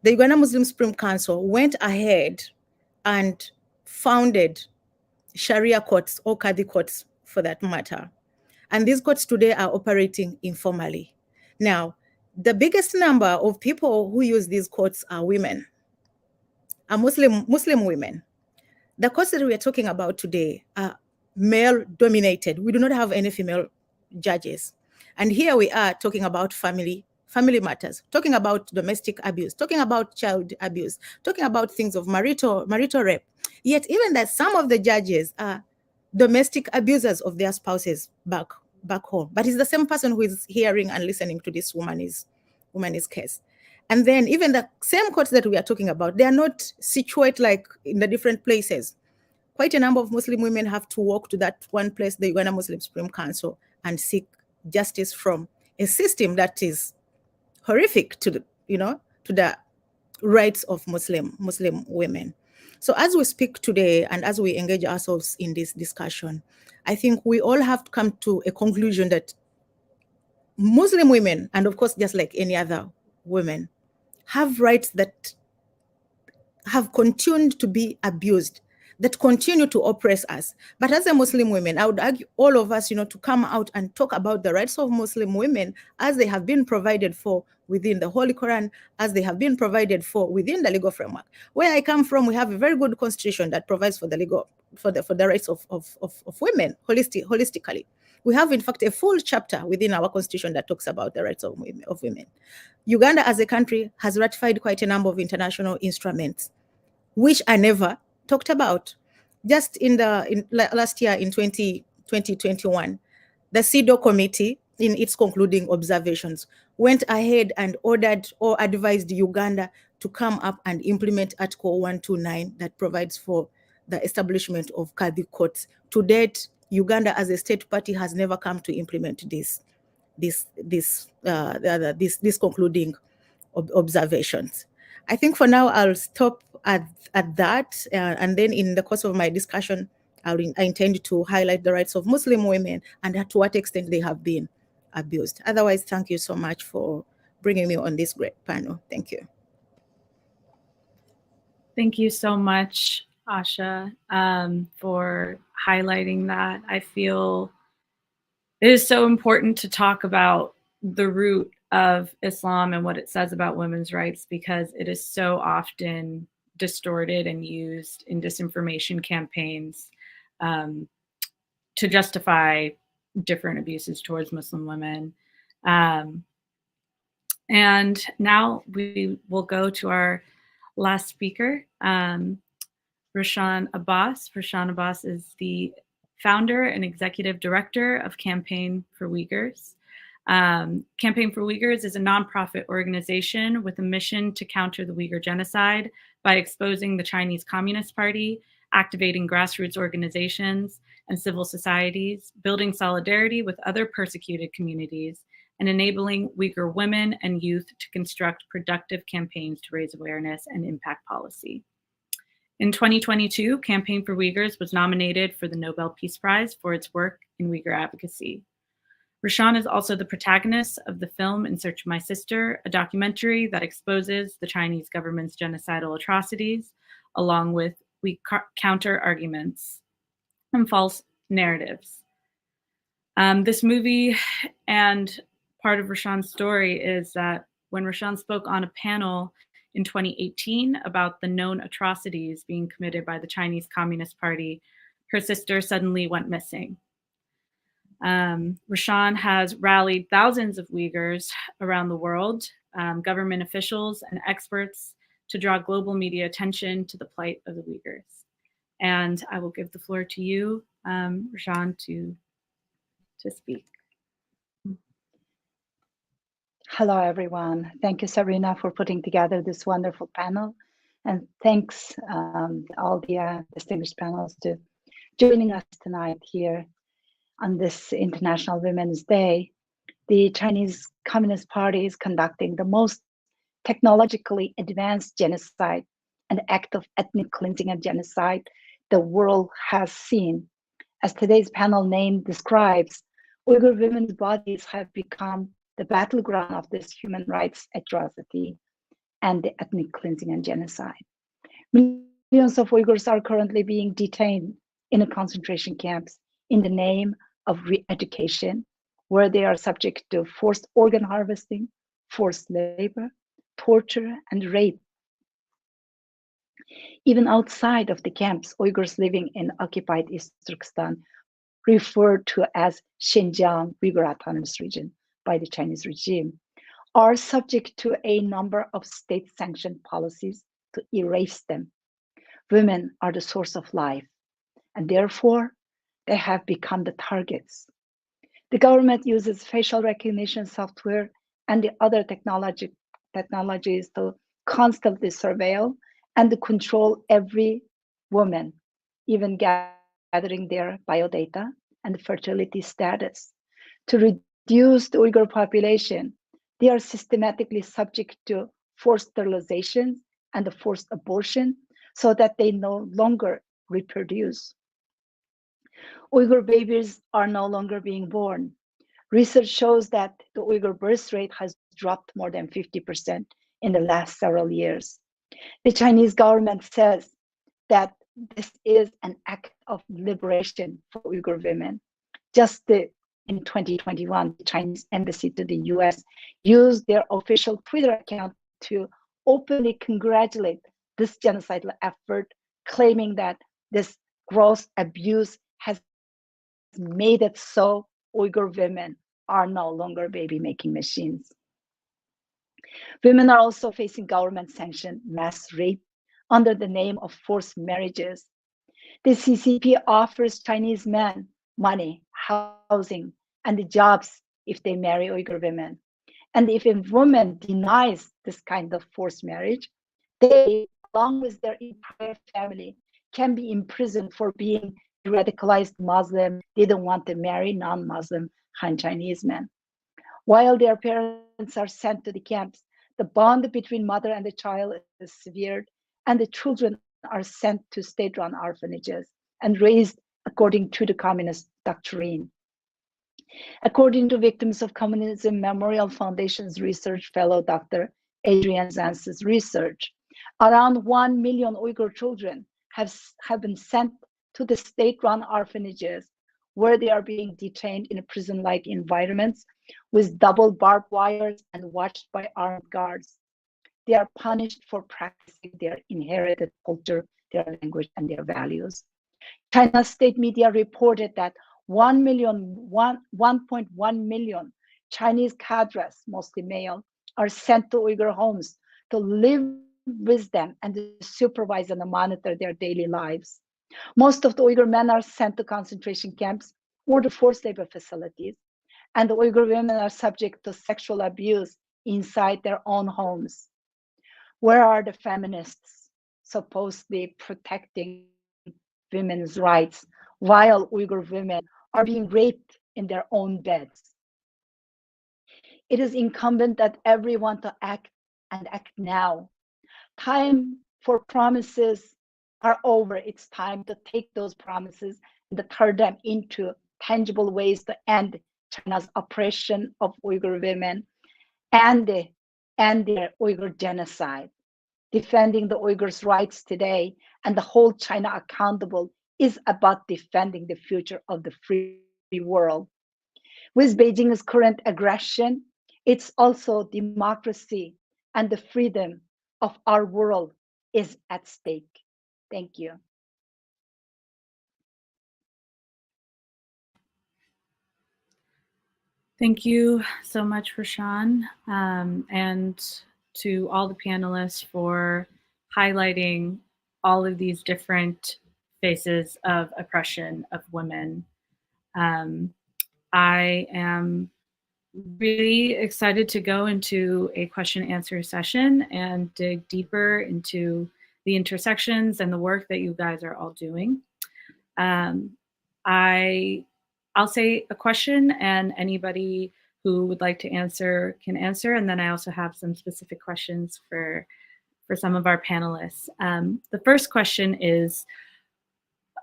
The Uganda Muslim Supreme Council went ahead and founded Sharia courts or Qadi courts for that matter. And these courts today are operating informally. Now, the biggest number of people who use these courts are women, are Muslim women. The courts that we are talking about today are male-dominated. We do not have any female judges. And here we are talking about family matters, talking about domestic abuse, talking about child abuse, talking about things of marital rape. Yet even that some of the judges are domestic abusers of their spouses back home. But it's the same person who is hearing and listening to this woman is woman's case. And then even the same courts that we are talking about, they are not situated like in the different places. Quite a number of Muslim women have to walk to that one place, the Uganda Muslim Supreme Council, and seek justice from a system that is horrific to the, to the rights of Muslim women. So as we speak today and as we engage ourselves in this discussion, I think we all have to come to a conclusion that Muslim women, and of course, just like any other women, have rights that have continued to be abused, that continue to oppress us. But as a Muslim women, I would argue all of us, to come out and talk about the rights of Muslim women as they have been provided for within the Holy Quran, as they have been provided for within the legal framework. Where I come from, we have a very good constitution that provides for the legal, for the rights of women holistically. We have, in fact, a full chapter within our constitution that talks about the rights of women. Uganda as a country has ratified quite a number of international instruments, which are never talked about. Just last year in 2021, the CEDAW committee, in its concluding observations, went ahead and ordered or advised Uganda to come up and implement Article 129 that provides for the establishment of Kadhi courts. To date, Uganda as a state party has never come to implement this concluding observations. I think for now I'll stop at that, and then in the course of my discussion, I intend to highlight the rights of Muslim women and to what extent they have been abused. Otherwise, thank you so much for bringing me on this great panel. Thank you. Thank you so much, Asha, for highlighting that. I feel it is so important to talk about the root of Islam and what it says about women's rights, because it is so often distorted and used in disinformation campaigns to justify different abuses towards Muslim women. And now we will go to our last speaker, Rushan Abbas. Rushan Abbas is the founder and executive director of Campaign for Uyghurs. Campaign for Uyghurs is a nonprofit organization with a mission to counter the Uyghur genocide by exposing the Chinese Communist Party, activating grassroots organizations and civil societies, building solidarity with other persecuted communities, and enabling Uyghur women and youth to construct productive campaigns to raise awareness and impact policy. In 2022, Campaign for Uyghurs was nominated for the Nobel Peace Prize for its work in Uyghur advocacy. Rushan is also the protagonist of the film In Search of My Sister, a documentary that exposes the Chinese government's genocidal atrocities, along with counter arguments and false narratives. This movie and part of Rushan's story is that when Rushan spoke on a panel in 2018 about the known atrocities being committed by the Chinese Communist Party, her sister suddenly went missing. Rushan has rallied thousands of Uyghurs around the world, government officials and experts, to draw global media attention to the plight of the Uyghurs. And I will give the floor to you, Rushan, to speak. Hello, everyone. Thank you, Serena, for putting together this wonderful panel. And thanks all the distinguished panelists to joining us tonight here on this International Women's Day. The Chinese Communist Party is conducting the most technologically advanced genocide, an act of ethnic cleansing and genocide the world has seen. As today's panel name describes, Uyghur women's bodies have become the battleground of this human rights atrocity and the ethnic cleansing and genocide. Millions of Uyghurs are currently being detained in concentration camps in the name of re-education, where they are subject to forced organ harvesting, forced labor, torture, and rape. Even outside of the camps, Uyghurs living in occupied East Turkestan, referred to as Xinjiang Uyghur Autonomous Region by the Chinese regime, are subject to a number of state-sanctioned policies to erase them. Women are the source of life, and therefore they have become the targets. The government uses facial recognition software and the other technologies to constantly surveil and control every woman, even gathering their biodata and fertility status. To reduce the Uyghur population, they are systematically subject to forced sterilization and forced abortion so that they no longer reproduce. Uyghur babies are no longer being born. Research shows that the Uyghur birth rate has dropped more than 50% in the last several years. The Chinese government says that this is an act of liberation for Uyghur women. Just in 2021, the Chinese embassy to the US used their official Twitter account to openly congratulate this genocidal effort, claiming that this gross abuse has made it so Uyghur women are no longer baby-making machines. Women are also facing government-sanctioned mass rape under the name of forced marriages. The CCP offers Chinese men money, housing, and jobs if they marry Uyghur women. And if a woman denies this kind of forced marriage, they, along with their entire family, can be imprisoned for being radicalized Muslim. They don't want to marry non-Muslim Han Chinese men. While their parents are sent to the camps, the bond between mother and the child is severed, and the children are sent to state-run orphanages and raised according to the communist doctrine. According to Victims of Communism Memorial Foundation's research fellow, Dr. Adrian Zance's research, around 1 million Uyghur children have been sent to the state-run orphanages where they are being detained in prison-like environments with double barbed wires and watched by armed guards. They are punished for practicing their inherited culture, their language, and their values. China's state media reported that 1.1 million Chinese cadres, mostly male, are sent to Uyghur homes to live with them and to supervise and monitor their daily lives. Most of the Uyghur men are sent to concentration camps or to forced labor facilities, and the Uyghur women are subject to sexual abuse inside their own homes. Where are the feminists supposedly protecting women's rights while Uyghur women are being raped in their own beds? It is incumbent that everyone to act and act now. Time for promises are over. It's time to take those promises and to turn them into tangible ways to end China's oppression of Uyghur women and their Uyghur genocide. Defending the Uyghurs' rights today and the whole China accountable is about defending the future of the free world. With Beijing's current aggression, it's also democracy and the freedom of our world is at stake. Thank you. Thank you so much, Rushan, and to all the panelists for highlighting all of these different faces of oppression of women. I am really excited to go into a question and answer session and dig deeper into the intersections and the work that you guys are all doing. I'll say a question and anybody who would like to answer can answer. And then I also have some specific questions for some of our panelists. The first question is,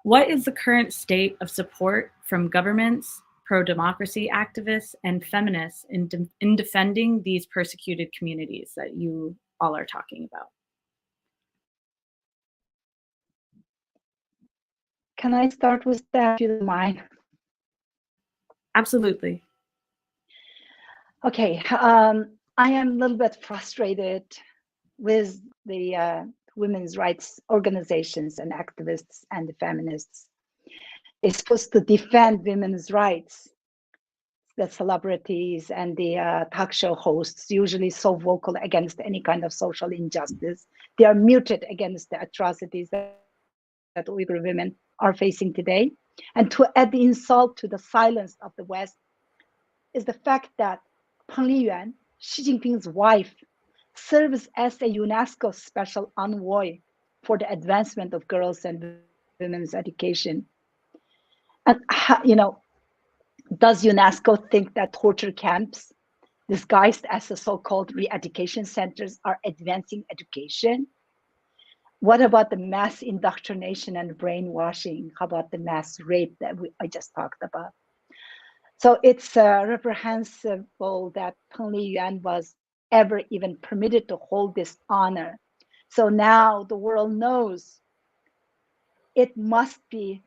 what is the current state of support from governments, pro-democracy activists, and feminists in defending these persecuted communities that you all are talking about? Can I start with that, if you don't mind? Absolutely. Okay, I am a little bit frustrated with the women's rights organizations and activists and the feminists. They're supposed to defend women's rights. The celebrities and the talk show hosts, usually so vocal against any kind of social injustice, they are muted against the atrocities that Uyghur women are facing today. And to add the insult to the silence of the West is the fact that Peng Liyuan, Xi Jinping's wife, serves as a UNESCO special envoy for the advancement of girls and women's education. And, does UNESCO think that torture camps disguised as the so-called re-education centers are advancing education? What about the mass indoctrination and brainwashing? How about the mass rape that I just talked about? So it's reprehensible that Peng Liyuan was ever even permitted to hold this honor. So now the world knows it must be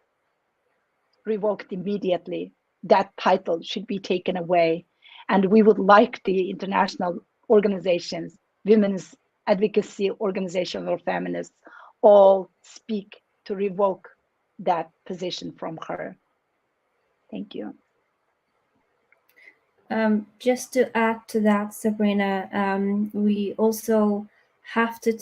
revoked immediately. That title should be taken away. And we would like the international organizations, women's advocacy organizations or feminists, all speak to revoke that position from her. Thank you. Just to add to that, Sabrina, we also have to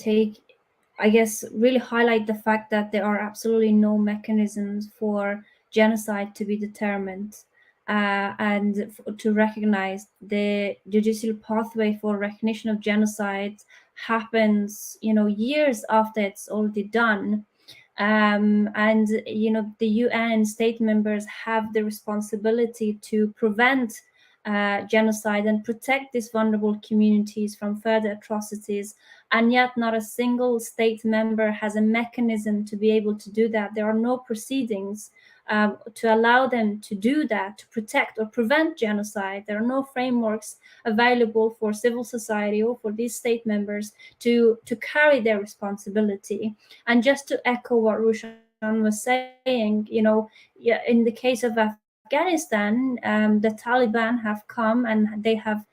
really highlight the fact that there are absolutely no mechanisms for genocide to be determined, and to recognize the judicial pathway for recognition of genocide happens, years after it's already done. And the UN state members have the responsibility to prevent genocide and protect these vulnerable communities from further atrocities, and yet not a single state member has a mechanism to be able to do that. There are no proceedings to allow them to do that, to protect or prevent genocide. There are no frameworks available for civil society or for these state members to carry their responsibility. And just to echo what Rushan was saying, in the case of Afghanistan, the Taliban have come and they have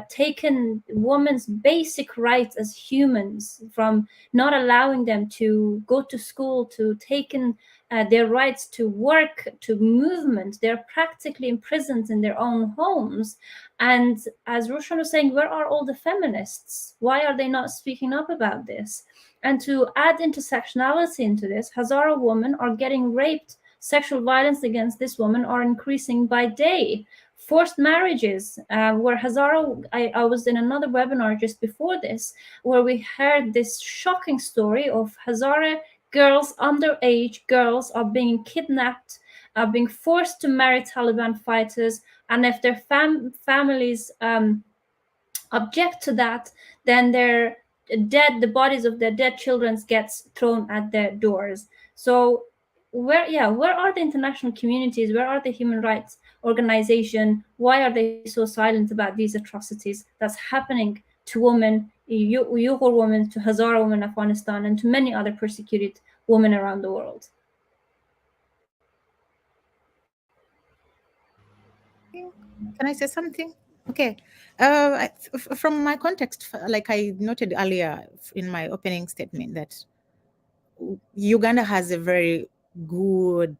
taken women's basic rights as humans, from not allowing them to go to school, to taking their rights to work, to movement. They're practically imprisoned in their own homes. And as Rushan was saying, where are all the feminists? Why are they not speaking up about this? And to add intersectionality into this, Hazara women are getting raped. Sexual violence against this woman are increasing by day. Forced marriages, where Hazara, I was in another webinar just before this, where we heard this shocking story of Hazara girls, underage girls, are being kidnapped, are being forced to marry Taliban fighters, and if their families object to that, then the bodies of their dead children gets thrown at their doors. So where are the international communities? Where are the human rights organizations? Why are they so silent about these atrocities that's happening to women, Uyghur women, to Hazara women in Afghanistan, and to many other persecuted women around the world? Can I say something? Okay. From my context, like I noted earlier in my opening statement, that Uganda has a very good,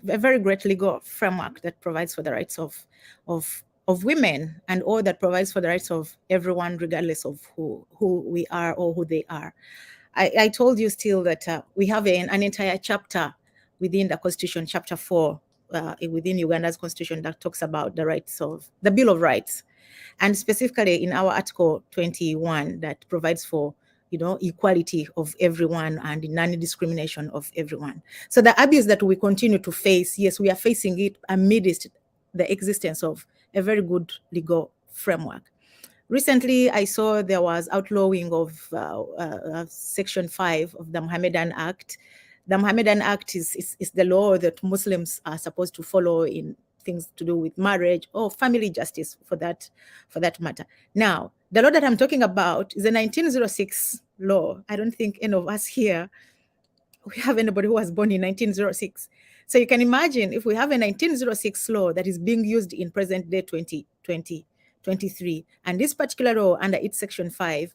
a very great legal framework that provides for the rights of women, and all that provides for the rights of everyone, regardless of who we are or who they are. I told you still that we have an entire chapter within the Constitution, Chapter 4, within Uganda's Constitution, that talks about the rights of the Bill of Rights, and specifically in our Article 21 that provides for equality of everyone and non-discrimination of everyone. So the abuse that we continue to face, yes, we are facing it amidst the existence of a very good legal framework. Recently, I saw there was outlawing of Section 5 of the Mohammedan Act. The Mohammedan Act is the law that Muslims are supposed to follow in things to do with marriage or family justice, for that matter. Now, the law that I'm talking about is a 1906 law. I don't think any of us here, we have anybody who was born in 1906. So you can imagine, if we have a 1906 law that is being used in present day 2023, and this particular law under its Section 5,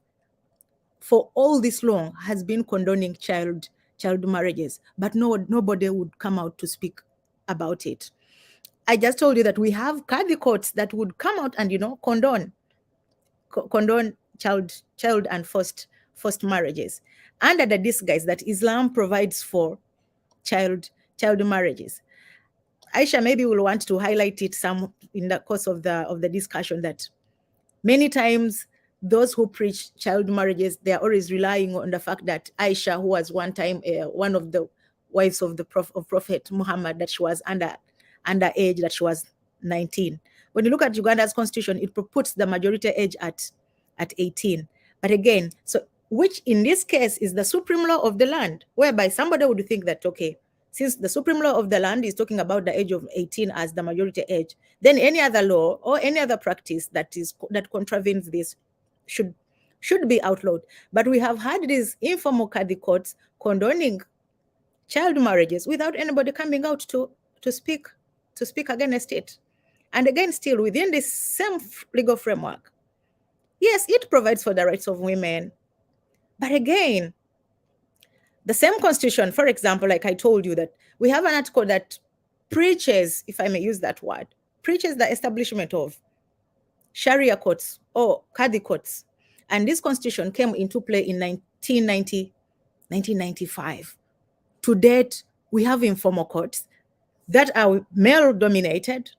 for all this long has been condoning child marriages, but nobody would come out to speak about it. I just told you that we have Qadi courts that would come out and condone child and forced marriages, under the disguise that Islam provides for child marriages. Aisha maybe will want to highlight it some in the course of the discussion, that Many times, those who preach child marriages, they are always relying on the fact that Aisha, who was one time one of the wives of the Prophet Muhammad, that she was underage, that she was 19. When you look at Uganda's constitution, it puts the majority age at 18. But again, so which in this case is the supreme law of the land, whereby somebody would think that, okay, since the supreme law of the land is talking about the age of 18 as the majority age, then any other law or any other practice that contravenes this should be outlawed. But we have had these informal Kadi courts condoning child marriages without anybody coming out to speak against it. And again, still within this same legal framework, yes, it provides for the rights of women. But again, the same constitution, for example, like I told you, that we have an article that preaches, if I may use that word, preaches the establishment of Sharia courts or Qadi courts. And this constitution came into play in 1995. To date, we have informal courts that are male-dominated,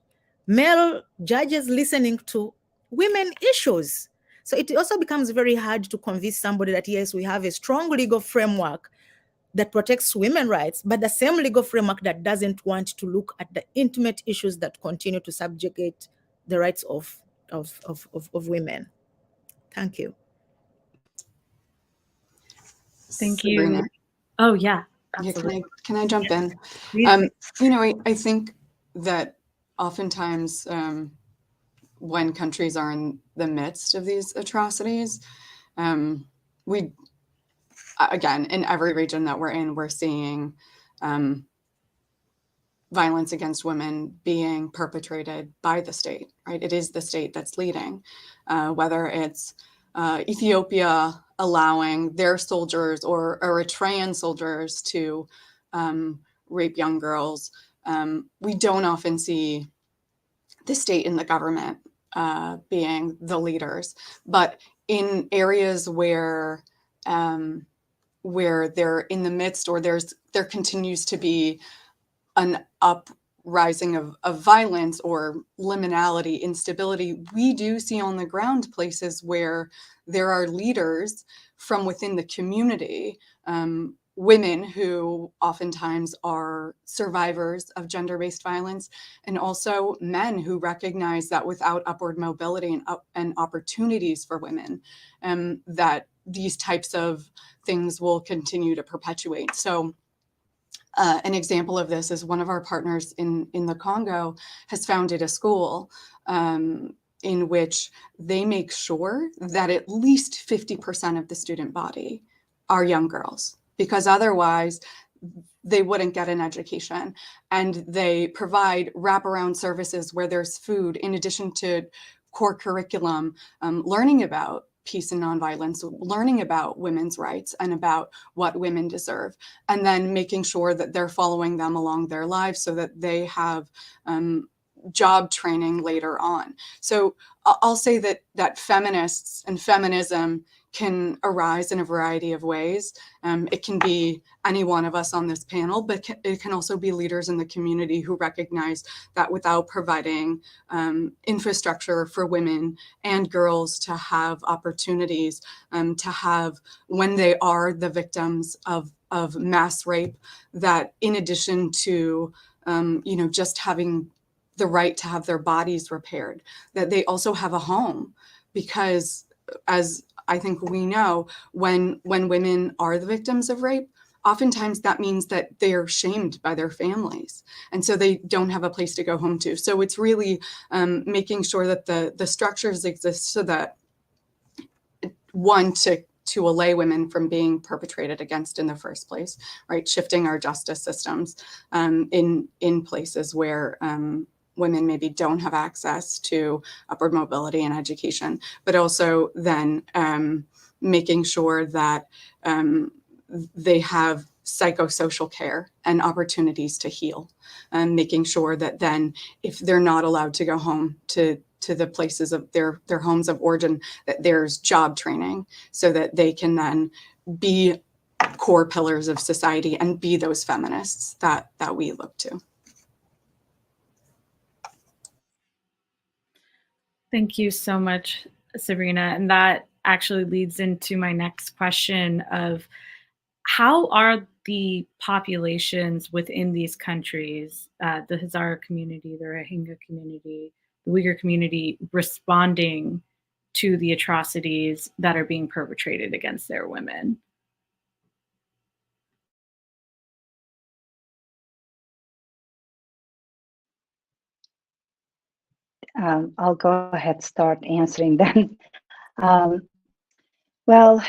male judges listening to women issues. So it also becomes very hard to convince somebody that, yes, we have a strong legal framework that protects women's rights, but the same legal framework that doesn't want to look at the intimate issues that continue to subjugate the rights of women. Thank you. Thank you. Serena. Oh, yeah. Yeah, can I jump in? Please. You know, I think that oftentimes when countries are in the midst of these atrocities, we, again, in every region that we're in, we're seeing violence against women being perpetrated by the state, right? It is the state that's leading, whether it's Ethiopia allowing their soldiers or Eritrean soldiers to rape young girls. We don't often see the state and the government being the leaders, but in areas where they're in the midst, or there continues to be an uprising of violence or liminality, instability, we do see on the ground places where there are leaders from within the community, women who oftentimes are survivors of gender-based violence, and also men who recognize that without upward mobility and opportunities for women, that these types of things will continue to perpetuate. So an example of this is one of our partners in the Congo has founded a school in which they make sure that at least 50% of the student body are young girls, because otherwise they wouldn't get an education. And they provide wraparound services where there's food, in addition to core curriculum, learning about peace and nonviolence, learning about women's rights and about what women deserve, and then making sure that they're following them along their lives so that they have job training later on. So I'll say that feminists and feminism can arise in a variety of ways. It can be any one of us on this panel, but it can also be leaders in the community who recognize that without providing infrastructure for women and girls to have opportunities, to have, when they are the victims of mass rape, that in addition to just having the right to have their bodies repaired, that they also have a home. Because as I think we know, when women are the victims of rape, oftentimes that means that they are shamed by their families. And so they don't have a place to go home to. So it's really making sure that the structures exist so that, one, to allay women from being perpetrated against in the first place, right? Shifting our justice systems in places where women maybe don't have access to upward mobility and education, but also then making sure that they have psychosocial care and opportunities to heal, and making sure that then if they're not allowed to go home to the places of their homes of origin, that there's job training so that they can then be core pillars of society and be those feminists that we look to. Thank you so much, Serena, and that actually leads into my next question of how are the populations within these countries, the Hazara community, the Rohingya community, the Uyghur community, responding to the atrocities that are being perpetrated against their women? I'll go ahead start answering then. Well,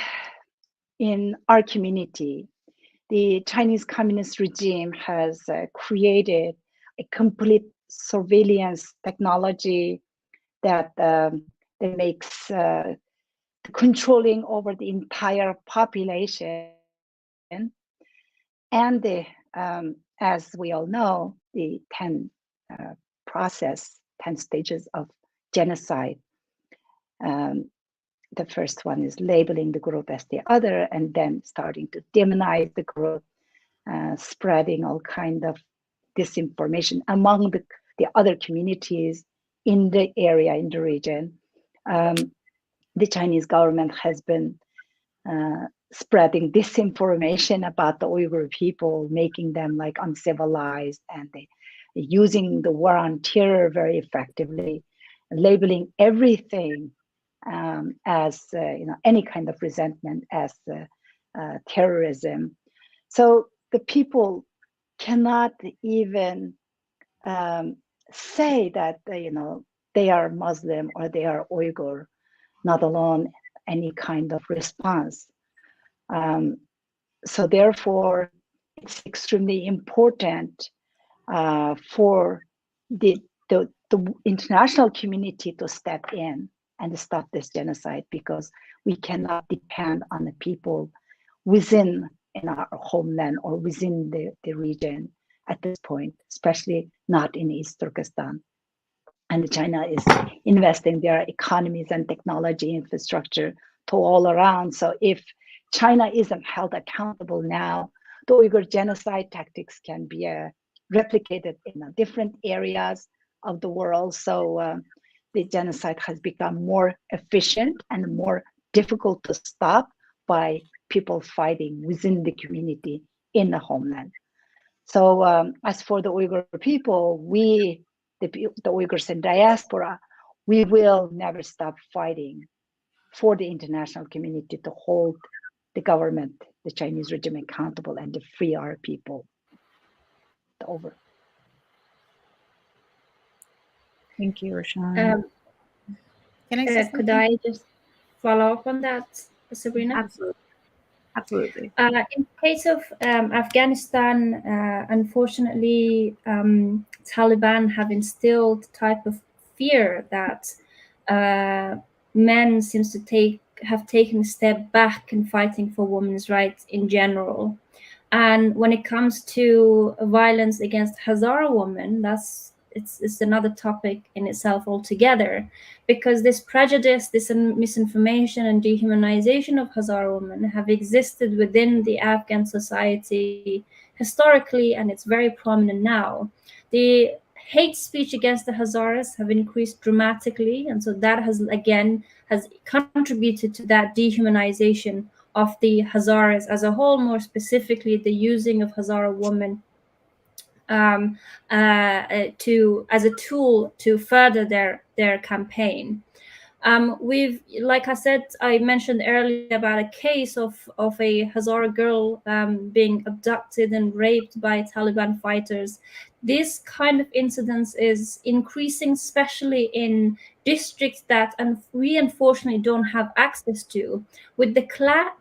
in our community, the Chinese Communist regime has created a complete surveillance technology that makes controlling over the entire population. And as we all know, the 10 stages of genocide. The first one is labeling the group as the other, and then starting to demonize the group, spreading all kind of disinformation among the other communities in the area, in the region. The Chinese government has been spreading disinformation about the Uyghur people, making them like uncivilized, and using the war on terror very effectively, labeling everything as any kind of resentment as terrorism. So the people cannot even say that they are Muslim or they are Uyghur, not alone any kind of response. So therefore, it's extremely important for the international community to step in and stop this genocide, because we cannot depend on the people within in our homeland or within the region at this point, especially not in East Turkestan. And China is investing their economies and technology infrastructure to all around. So if China isn't held accountable now, the Uyghur genocide tactics can be replicated in different areas of the world. So the genocide has become more efficient and more difficult to stop by people fighting within the community in the homeland. So as for the Uyghur people, the Uyghurs in diaspora, we will never stop fighting for the international community to hold the government, the Chinese regime, accountable and to free our people. Over. Thank you, Rushan. Can I say could I just follow up on that, Sabrina? Absolutely. Absolutely. In case of Afghanistan, unfortunately, Taliban have instilled a type of fear that men seems to have taken a step back in fighting for women's rights in general. And when it comes to violence against Hazara women, it's another topic in itself altogether, because this prejudice, this misinformation and dehumanization of Hazara women have existed within the Afghan society historically, and it's very prominent now. The hate speech against the Hazaras have increased dramatically, and so that has contributed to that dehumanization of the Hazaras as a whole, more specifically the using of Hazara women as a tool to further their campaign. We've, like I mentioned earlier about a case of a Hazara girl being abducted and raped by Taliban fighters. This kind of incidence is increasing, especially in districts that we unfortunately don't have access to. With the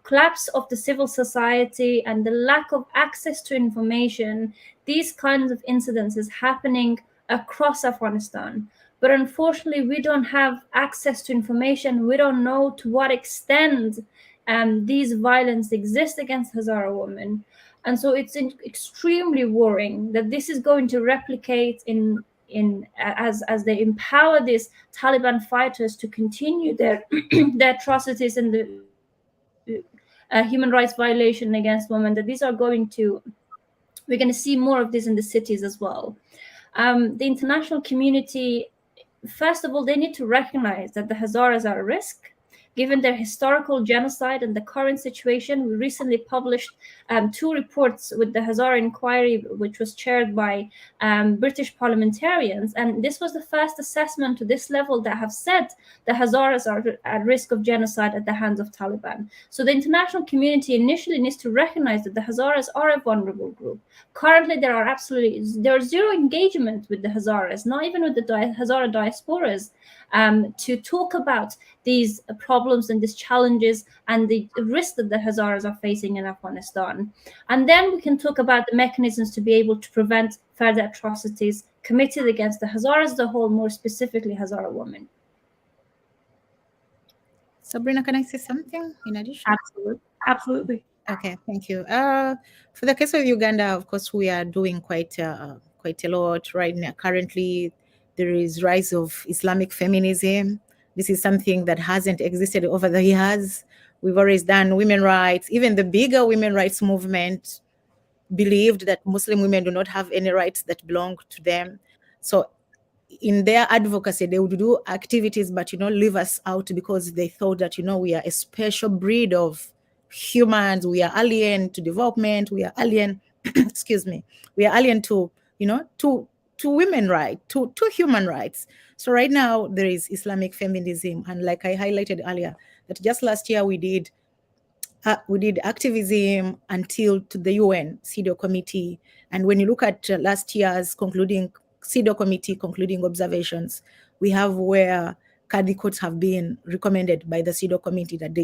collapse of the civil society and the lack of access to information, these kinds of incidents is happening across Afghanistan. But unfortunately, we don't have access to information. We don't know to what extent these violence exists against Hazara women. And so it's extremely worrying that this is going to replicate as they empower these Taliban fighters to continue their atrocities and the human rights violation against women, that we're going to see more of this in the cities as well. The international community first of all, they need to recognize that the Hazaras are a risk. Given their historical genocide and the current situation, we recently published 2 reports with the Hazara inquiry, which was chaired by British parliamentarians. And this was the first assessment to this level that have said the Hazaras are at risk of genocide at the hands of Taliban. So the international community initially needs to recognize that the Hazaras are a vulnerable group. Currently, there's zero engagement with the Hazaras, not even with the Hazara diasporas, to talk about these problems and these challenges and the risks that the Hazaras are facing in Afghanistan. And then we can talk about the mechanisms to be able to prevent further atrocities committed against the Hazaras as a whole, more specifically Hazara women. Sabrina, can I say something in addition? Absolutely. Okay, thank you. For the case of Uganda, of course, we are doing quite a lot right now. Currently, there is rise of Islamic feminism. This is something that hasn't existed over the years. We've always done women rights. Even the bigger women rights movement believed that Muslim women do not have any rights that belong to them. So in their advocacy, they would do activities, but, leave us out because they thought that, we are a special breed of humans. We are alien to development. We are alien, excuse me, we are alien to, to women rights, to human rights. So right now there is Islamic feminism. And like I highlighted earlier, that just last year we did activism until to the UN CEDAW committee. And when you look at last year's concluding CEDAW committee concluding observations, we have where Qadi courts have been recommended by the CEDAW committee that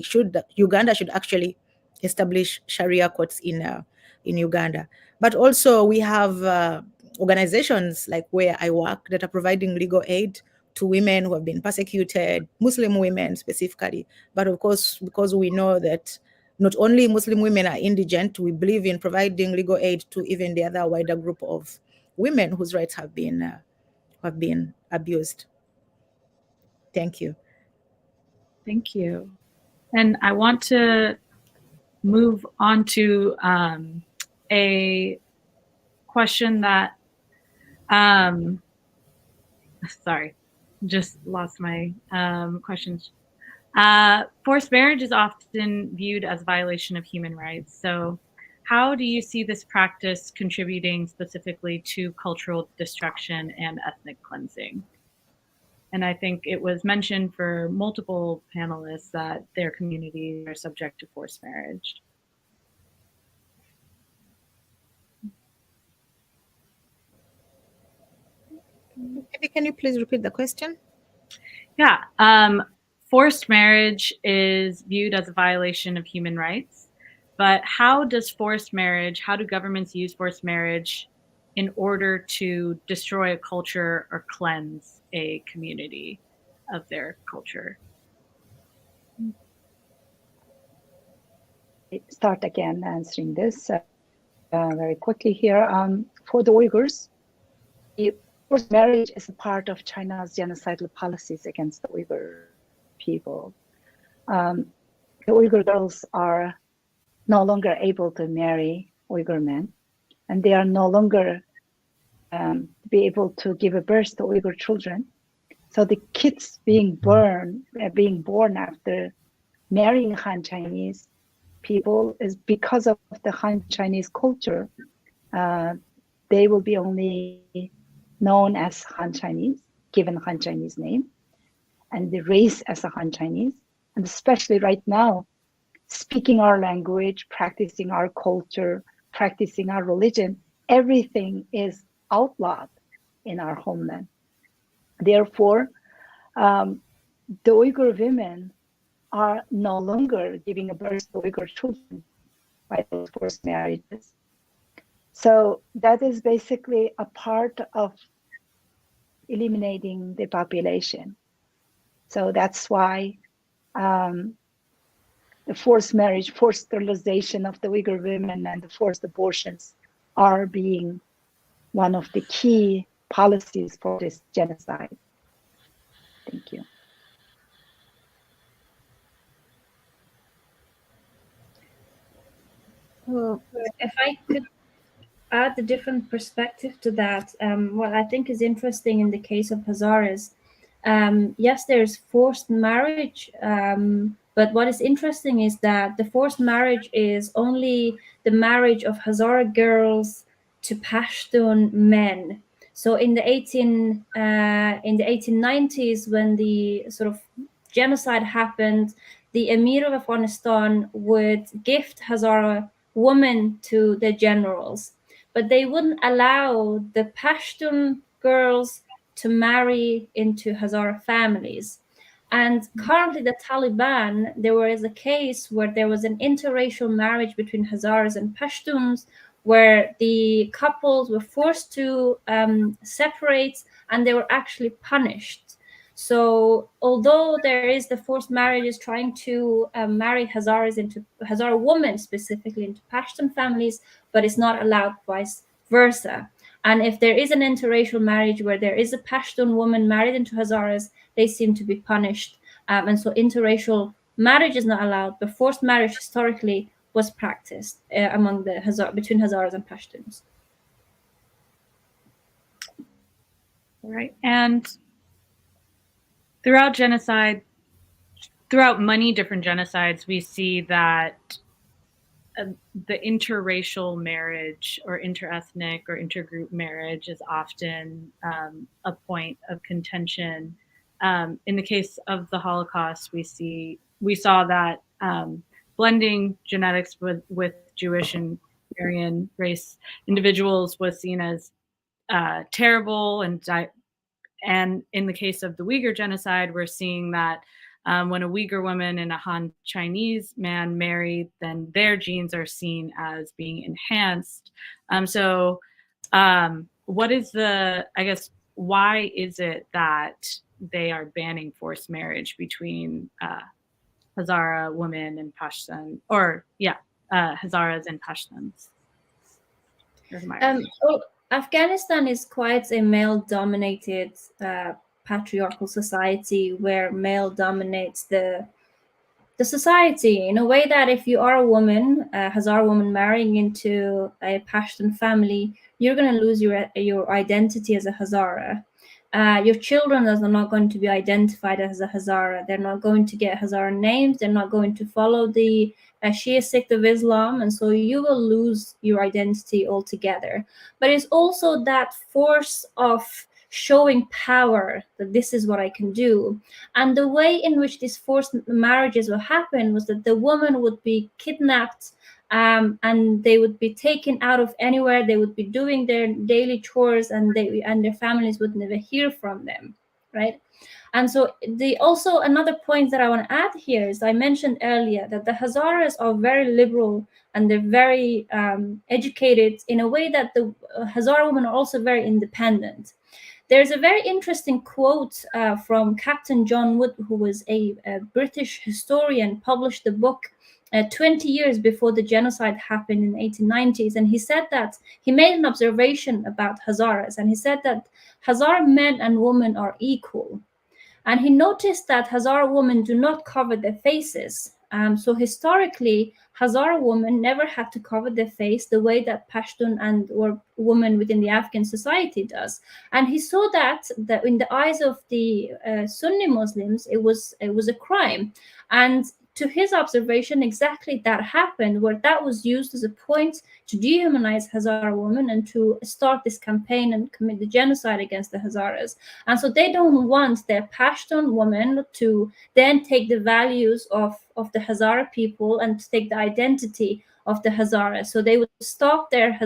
Uganda should actually establish Sharia courts in Uganda. But also we have organizations like where I work that are providing legal aid to women who have been persecuted, Muslim women specifically. But of course, because we know that not only Muslim women are indigent, we believe in providing legal aid to even the other wider group of women whose rights have been abused. Thank you. Thank you. And I want to move on to a question that, sorry, just lost my questions. Forced marriage is often viewed as a violation of human rights. So how do you see this practice contributing specifically to cultural destruction and ethnic cleansing? And I think it was mentioned for multiple panelists that their communities are subject to forced marriage. Maybe can you please repeat the question? Yeah. Forced marriage is viewed as a violation of human rights, but how do governments use forced marriage in order to destroy a culture or cleanse a community of their culture? Start again answering this very quickly here. For the Uyghurs, forced marriage is a part of China's genocidal policies against the Uyghur people. The Uyghur girls are no longer able to marry Uyghur men, and they are no longer be able to give a birth to Uyghur children. So the kids being born after marrying Han Chinese people is because of the Han Chinese culture. They will be only known as Han Chinese, given Han Chinese name, and the race as a Han Chinese. And especially right now, speaking our language, practicing our culture, practicing our religion, everything is outlawed in our homeland. Therefore, the Uyghur women are no longer giving a birth to Uyghur children by those forced marriages. So that is basically a part of eliminating the population. So that's why the forced marriage, forced sterilization of the Uyghur women and the forced abortions are being one of the key policies for this genocide. Thank you. Well, if I could add a different perspective to that, what I think is interesting in the case of Hazaras, yes, there's forced marriage, but what is interesting is that the forced marriage is only the marriage of Hazara girls to Pashtun men. So in the 1890s, when the sort of genocide happened, the Emir of Afghanistan would gift Hazara women to the generals, but they wouldn't allow the Pashtun girls to marry into Hazara families. And currently, the Taliban, there was a case where there was an interracial marriage between Hazaras and Pashtuns, where the couples were forced to separate, and they were actually punished. So, although there is the forced marriages trying to marry Hazara women specifically into Pashtun families, but it's not allowed vice versa. And if there is an interracial marriage where there is a Pashtun woman married into Hazaras, they seem to be punished. And so interracial marriage is not allowed, but forced marriage historically was practiced among the between Hazaras and Pashtuns. All right. And throughout genocide, throughout many different genocides, we see that the interracial marriage or interethnic or intergroup marriage is often a point of contention. In the case of the Holocaust, we saw that blending genetics with Jewish and Aryan race individuals was seen as terrible, and in the case of the Uyghur genocide, we're seeing that when a Uyghur woman and a Han Chinese man marry, then their genes are seen as being enhanced. So what is why is it that they are banning forced marriage between Hazara women and Pashtun, Hazaras and Pashtuns? Afghanistan is quite a male-dominated patriarchal society where male dominates the society in a way that if you are a woman, a Hazara woman marrying into a Pashtun family, you're going to lose your identity as a Hazara. Your children are not going to be identified as a Hazara. They're not going to get Hazara names. They're not going to follow the Shia sect of Islam. And so you will lose your identity altogether. But it's also that force of showing power, that this is what I can do. And the way in which these forced marriages will happen was that the woman would be kidnapped and they would be taken out of anywhere. They would be doing their daily chores, and their families would never hear from them, right? And so also another point that I want to add here is I mentioned earlier that the Hazaras are very liberal and they're very educated in a way that the Hazara women are also very independent. There's a very interesting quote from Captain John Wood, who was a British historian, published the book 20 years before the genocide happened in the 1890s. And he said that he made an observation about Hazaras, and he said that Hazara men and women are equal. And he noticed that Hazara women do not cover their faces. So historically, Hazara women never had to cover their face the way that Pashtun or women within the Afghan society does. And he saw that in the eyes of the Sunni Muslims, it was a crime. And to his observation, exactly that happened, where that was used as a point to dehumanize Hazara women and to start this campaign and commit the genocide against the Hazaras. And so they don't want their Pashtun women to then take the values of the Hazara people and to take the identity of the Hazaras. So they would stop their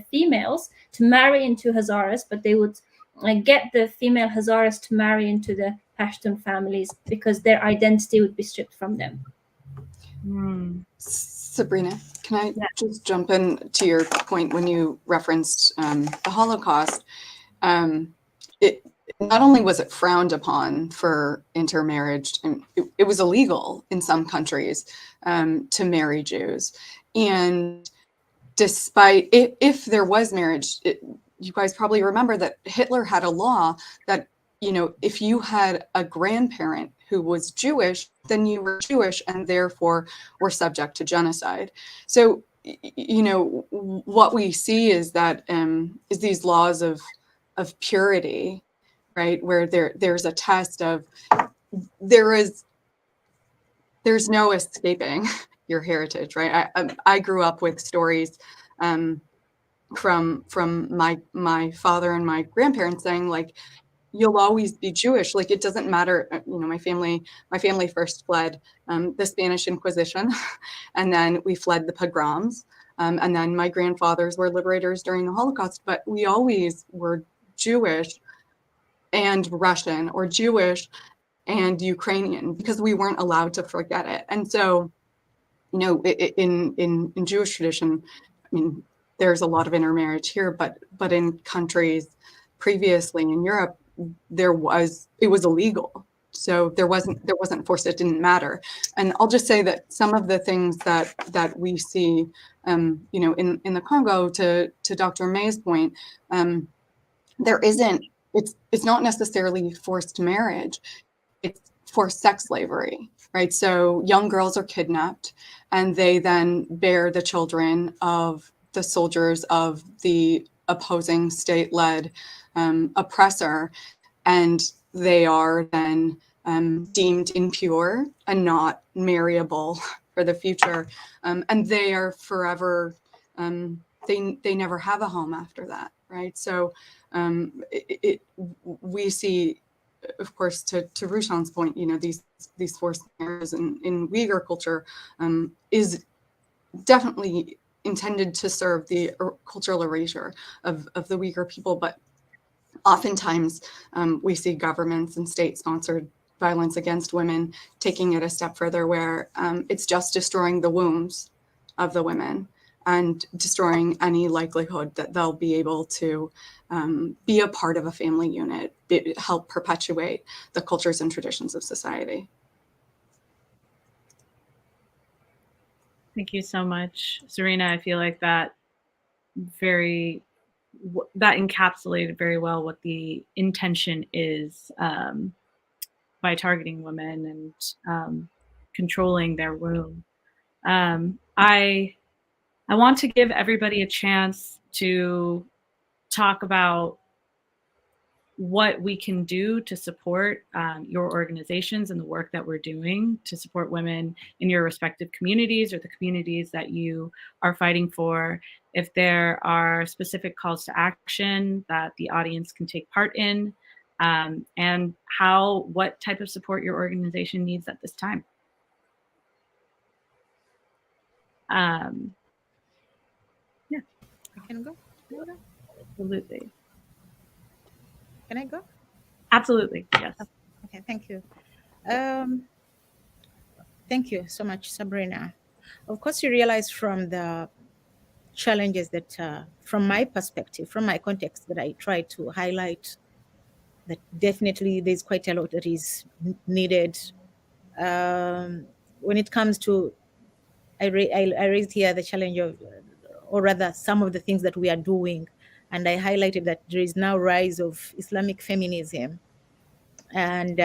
females to marry into Hazaras, but they would get the female Hazaras to marry into the Pashtun families because their identity would be stripped from them. Sabrina, can I just jump in to your point when you referenced the Holocaust? It not only was it frowned upon for intermarriage, and it was illegal in some countries to marry Jews. And despite if there was marriage, you guys probably remember that Hitler had a law that, if you had a grandparent who was Jewish, then you were Jewish and therefore were subject to genocide. So, what we see is that is these laws of purity right? Where there's a test of there's no escaping your heritage, right? I grew up with stories from my father and my grandparents saying, like, you'll always be Jewish. Like, it doesn't matter. You know, my family first fled the Spanish Inquisition, and then we fled the pogroms. And then my grandfathers were liberators during the Holocaust, but we always were Jewish and Russian, or Jewish and Ukrainian, because we weren't allowed to forget it. And so, you know, in Jewish tradition, I mean, there's a lot of intermarriage here, but in countries previously in Europe, it was illegal. So there wasn't forced. It didn't matter. And I'll just say that some of the things that we see, you know, in the Congo, to Dr. May's point, there isn't. It's not necessarily forced marriage. It's forced sex slavery, right? So young girls are kidnapped, and they then bear the children of the soldiers of the opposing state-led oppressor, and they are then deemed impure and not marryable for the future, and they are forever. They never have a home after that, right? So we see, of course, to Rushan's point, you know, these forced marriages in Uyghur culture is definitely intended to serve the cultural erasure of the Uyghur people, but oftentimes we see governments and state-sponsored violence against women taking it a step further, where it's just destroying the wombs of the women and destroying any likelihood that they'll be able to be a part of a family unit, help perpetuate the cultures and traditions of society. Thank you so much, Serena. I feel like that encapsulated very well what the intention is by targeting women and controlling their womb. I want to give everybody a chance to talk about what we can do to support your organizations and the work that we're doing to support women in your respective communities or the communities that you are fighting for. If there are specific calls to action that the audience can take part in, and what type of support your organization needs at this time. Yeah. I can go. Absolutely. Can I go? Absolutely, yes. Okay, thank you. Thank you so much, Sabrina. Of course, you realize from the challenges that, from my perspective, from my context, that I try to highlight, that definitely there's quite a lot that is needed. When it comes to, I raised here the challenge of, or rather some of the things that we are doing, and I highlighted that there is now rise of Islamic feminism. And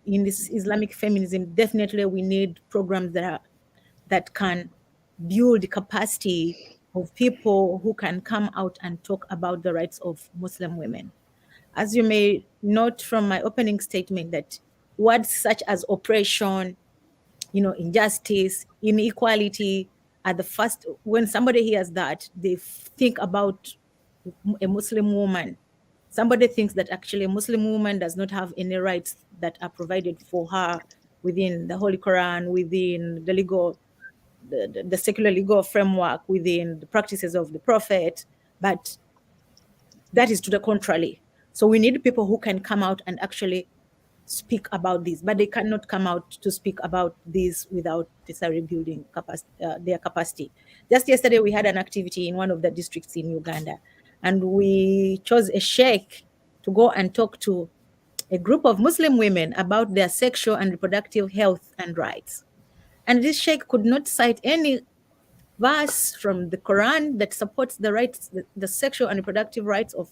in this Islamic feminism, definitely we need programs that can build capacity of people who can come out and talk about the rights of Muslim women. As you may note from my opening statement, that words such as oppression, you know, injustice, inequality are the first. When somebody hears that, they think about a Muslim woman. Somebody thinks that actually a Muslim woman does not have any rights that are provided for her within the Holy Quran, within the legal, the secular legal framework, within the practices of the Prophet. But that is to the contrary. So we need people who can come out and actually speak about this, but they cannot come out to speak about this without necessarily building their capacity. Just yesterday, we had an activity in one of the districts in Uganda, and we chose a sheikh to go and talk to a group of Muslim women about their sexual and reproductive health and rights. And this sheikh could not cite any verse from the Quran that supports the rights, the sexual and reproductive rights of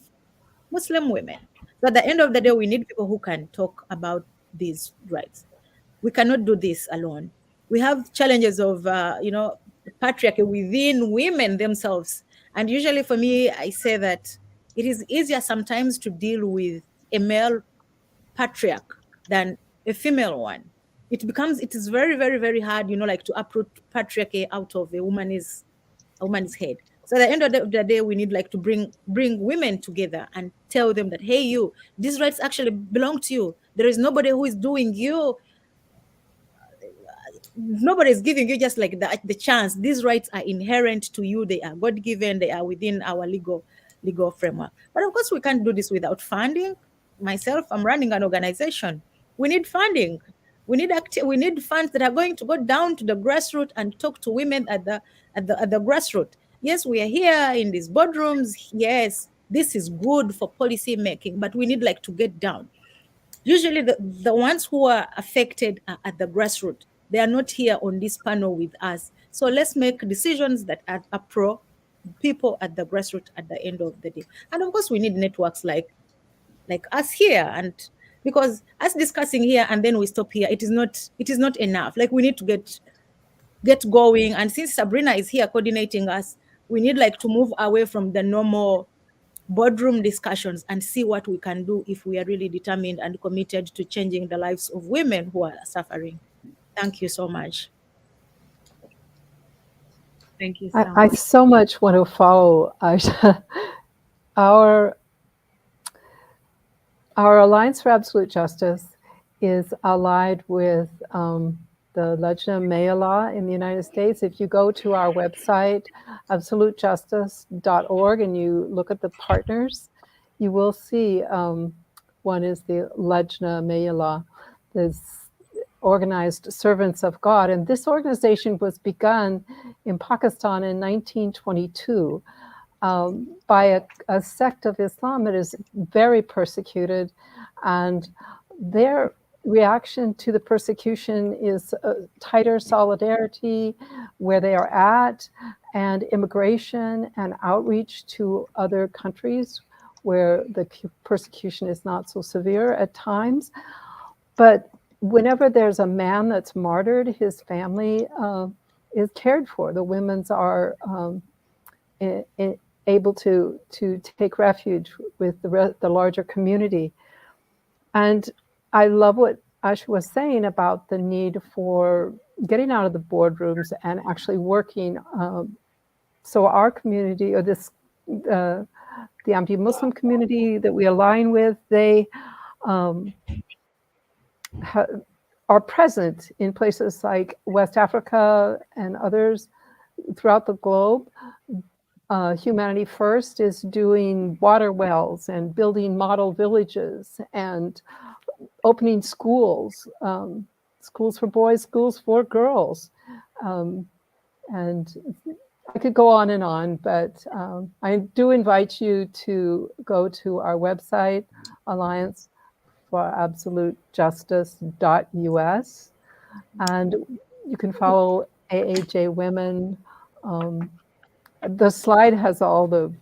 Muslim women. So at the end of the day, we need people who can talk about these rights. We cannot do this alone. We have challenges of, patriarchy within women themselves. And usually for me, I say that it is easier sometimes to deal with a male patriarch than a female one. It is very, very, very hard, like to uproot patriarchy out of a woman's head. So at the end of the day, we need like to bring women together and tell them that, hey, you, these rights actually belong to you. There is nobody who is doing you. Nobody is giving you just like the chance. These rights are inherent to you. They are God-given. They are within our legal framework. But of course, we can't do this without funding. Myself, I'm running an organization. We need funding. We need funds that are going to go down to the grassroots and talk to women at the grassroots. Yes, we are here in these boardrooms. Yes, this is good for policy making, but we need like to get down. Usually the ones who are affected are at the grassroots. They are not here on this panel with us. So let's make decisions that are pro people at the grassroots at the end of the day. And of course, we need networks like us here, and because us discussing here and then we stop here, it is not enough. Like we need to get going. And since Sabrina is here coordinating us, we need like to move away from the normal boardroom discussions and see what we can do if we are really determined and committed to changing the lives of women who are suffering. Thank you so much. Thank you so much. I so much want to follow Aisha. Our Alliance for Absolute Justice is allied with the Lejna Mayala in the United States. If you go to our website, absolutejustice.org, and you look at the partners, you will see one is the Lejna Mayala, this organized servants of God. And this organization was begun in Pakistan in 1922 by a sect of Islam that is very persecuted, and their reaction to the persecution is tighter solidarity where they are at, and immigration and outreach to other countries where the persecution is not so severe at times. But whenever there's a man that's martyred, his family is cared for. The women's are able to take refuge with the larger community. And I love what Aisha was saying about the need for getting out of the boardrooms and actually working. So our community, or the anti-Muslim community that we align with, they are present in places like West Africa and others throughout the globe. Humanity First is doing water wells and building model villages and opening schools, schools for boys, schools for girls. And I could go on, but I do invite you to go to our website, Alliance for Absolute Justice.us, and you can follow AAJ Women. The slide has all the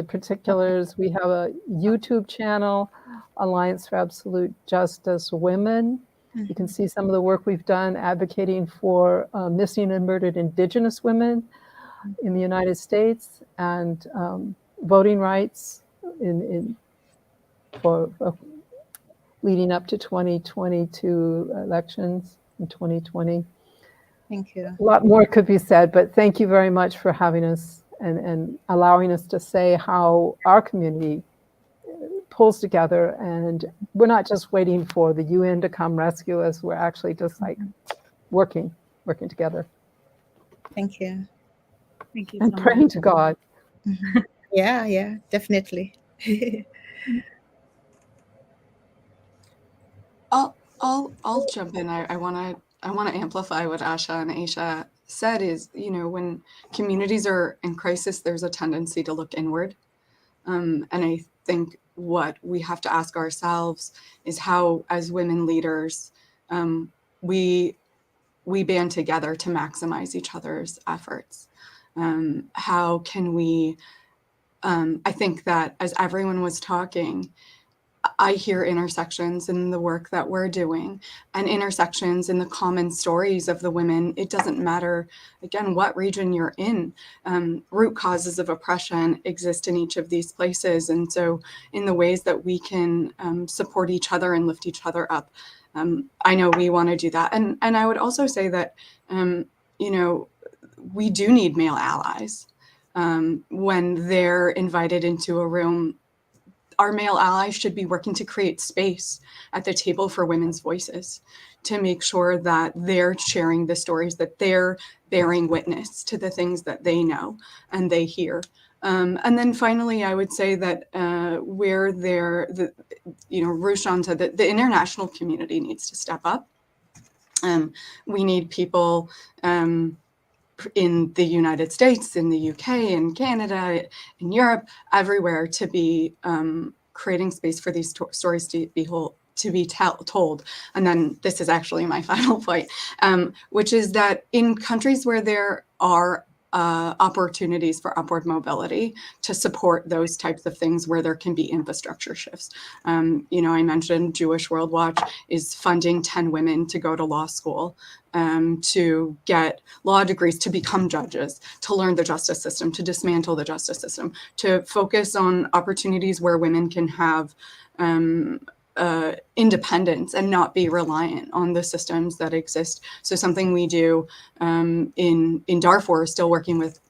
particulars. We have a YouTube channel, Alliance for Absolute Justice Women. You can see some of the work we've done advocating for missing and murdered Indigenous women in the United States, and voting rights for leading up to 2022 elections in 2020. Thank you. A lot more could be said, but thank you very much for having us and allowing us to say how our community pulls together. And we're not just waiting for the UN to come rescue us. We're actually just like working together. Thank you. Thank you And so praying much. to God. Yeah, definitely. I'll jump in. I want to amplify what Ashah and Aisha said. Is, when communities are in crisis, there's a tendency to look inward, and I think what we have to ask ourselves is how, as women leaders, we band together to maximize each other's efforts. How can we? I think that as everyone was talking, I hear intersections in the work that we're doing, and intersections in the common stories of the women. It doesn't matter, again, what region you're in. Root causes of oppression exist in each of these places. And so in the ways that we can support each other and lift each other up, I know we want to do that. And I would also say that, you know, we do need male allies. When they're invited into a room, our male allies should be working to create space at the table for women's voices, to make sure that they're sharing the stories, that they're bearing witness to the things that they know and they hear. And then finally, I would say that where Rushan said that the international community needs to step up. We need people in the United States, in the UK, in Canada, in Europe, everywhere, to be creating space for these stories to be told. And then this is actually my final point, which is that in countries where there are opportunities for upward mobility, to support those types of things where there can be infrastructure shifts. You know, I mentioned Jewish World Watch is funding 10 women to go to law school, to get law degrees, to become judges, to learn the justice system, to dismantle the justice system, to focus on opportunities where women can have independence and not be reliant on the systems that exist. So something we do in Darfur, still working with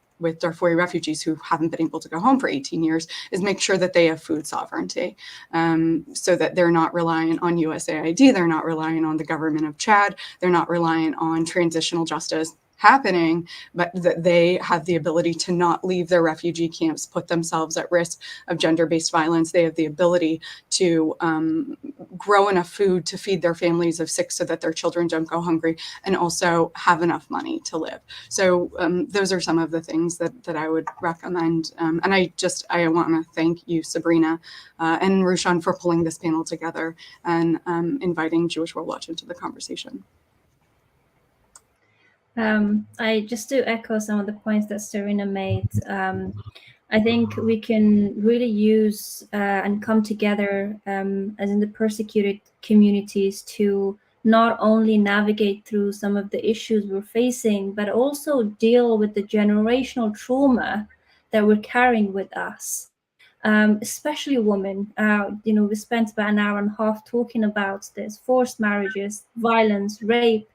Darfuri refugees who haven't been able to go home for 18 years, is make sure that they have food sovereignty, so that they're not reliant on USAID, they're not reliant on the government of Chad, they're not reliant on transitional justice happening, but that they have the ability to not leave their refugee camps, put themselves at risk of gender-based violence. They have the ability to grow enough food to feed their families of 6 so that their children don't go hungry, and also have enough money to live. So those are some of the things that I would recommend. And I want to thank you, Serena, and Rushan, for pulling this panel together and inviting Jewish World Watch into the conversation. I just to echo some of the points that Serena made. I think we can really use and come together as in the persecuted communities to not only navigate through some of the issues we're facing, but also deal with the generational trauma that we're carrying with us. Especially women. You know, we spent about an hour and a half talking about this: forced marriages, violence, rape,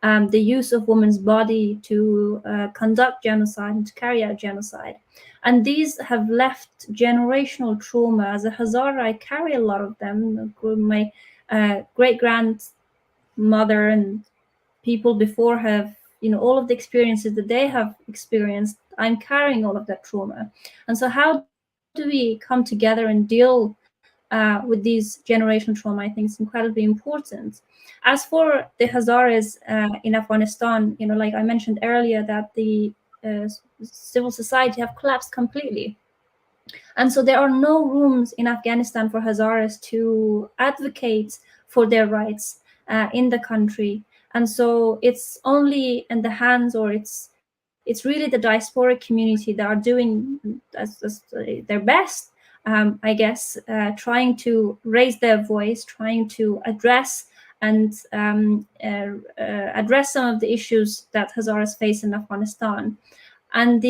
the use of women's body to conduct genocide and to carry out genocide. And these have left generational trauma. As a Hazara, I carry a lot of them. My great-grandmother and people before have, you know, all of the experiences that they have experienced. I'm carrying all of that trauma. And so how do we come together and deal with these generational trauma? I think it's incredibly important. As for the Hazaras in Afghanistan, you know, like I mentioned earlier, that the civil society have collapsed completely. And so there are no rooms in Afghanistan for Hazaras to advocate for their rights in the country. And so it's only in the hands, or it's really the diasporic community that are doing their best, I guess, trying to raise their voice, trying to address and address some of the issues that Hazaras face in Afghanistan. And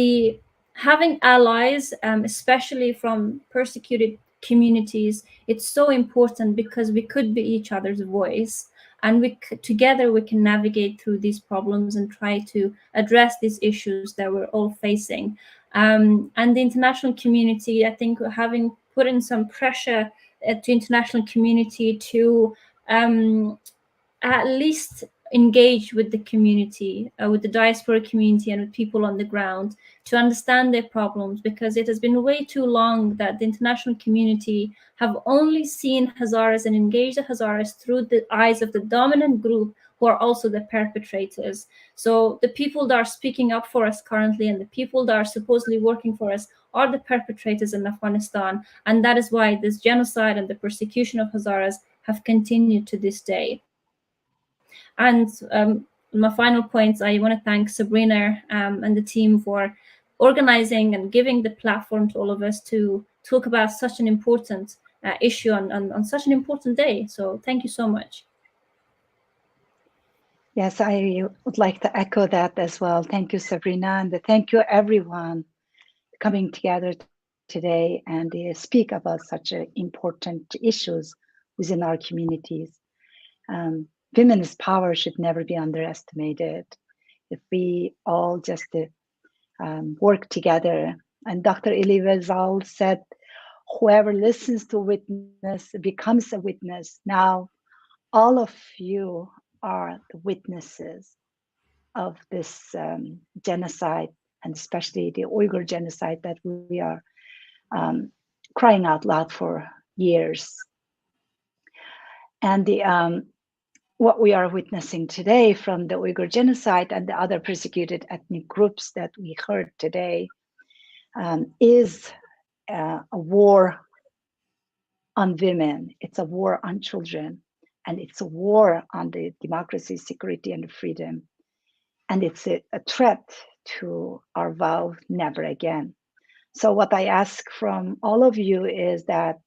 having allies, especially from persecuted communities, it's so important, because we could be each other's voice, and together we can navigate through these problems and try to address these issues that we're all facing. And the international community, I think, having put in some pressure to international community to at least engage with the community, with the diaspora community and with people on the ground, to understand their problems, because it has been way too long that the international community have only seen Hazaras and engaged the Hazaras through the eyes of the dominant group, who are also the perpetrators. So the people that are speaking up for us currently, and the people that are supposedly working for us, are the perpetrators in Afghanistan. And that is why this genocide and the persecution of Hazaras have continued to this day. And my final points, I want to thank Serena and the team for organizing and giving the platform to all of us to talk about such an important issue on such an important day. So thank you so much. Yes, I would like to echo that as well. Thank you, Serena, and thank you everyone coming together today and speak about such important issues within our communities. Women's power should never be underestimated. If we all just work together, and Dr. Elie Wiesel said, whoever listens to witness becomes a witness. Now, all of you are the witnesses of this genocide, and especially the Uyghur genocide that we are crying out loud for years. And what we are witnessing today from the Uyghur genocide and the other persecuted ethnic groups that we heard today is a war on women. It's a war on children, and it's a war on the democracy, security, and freedom. And it's a threat to our vow, never again. So what I ask from all of you is that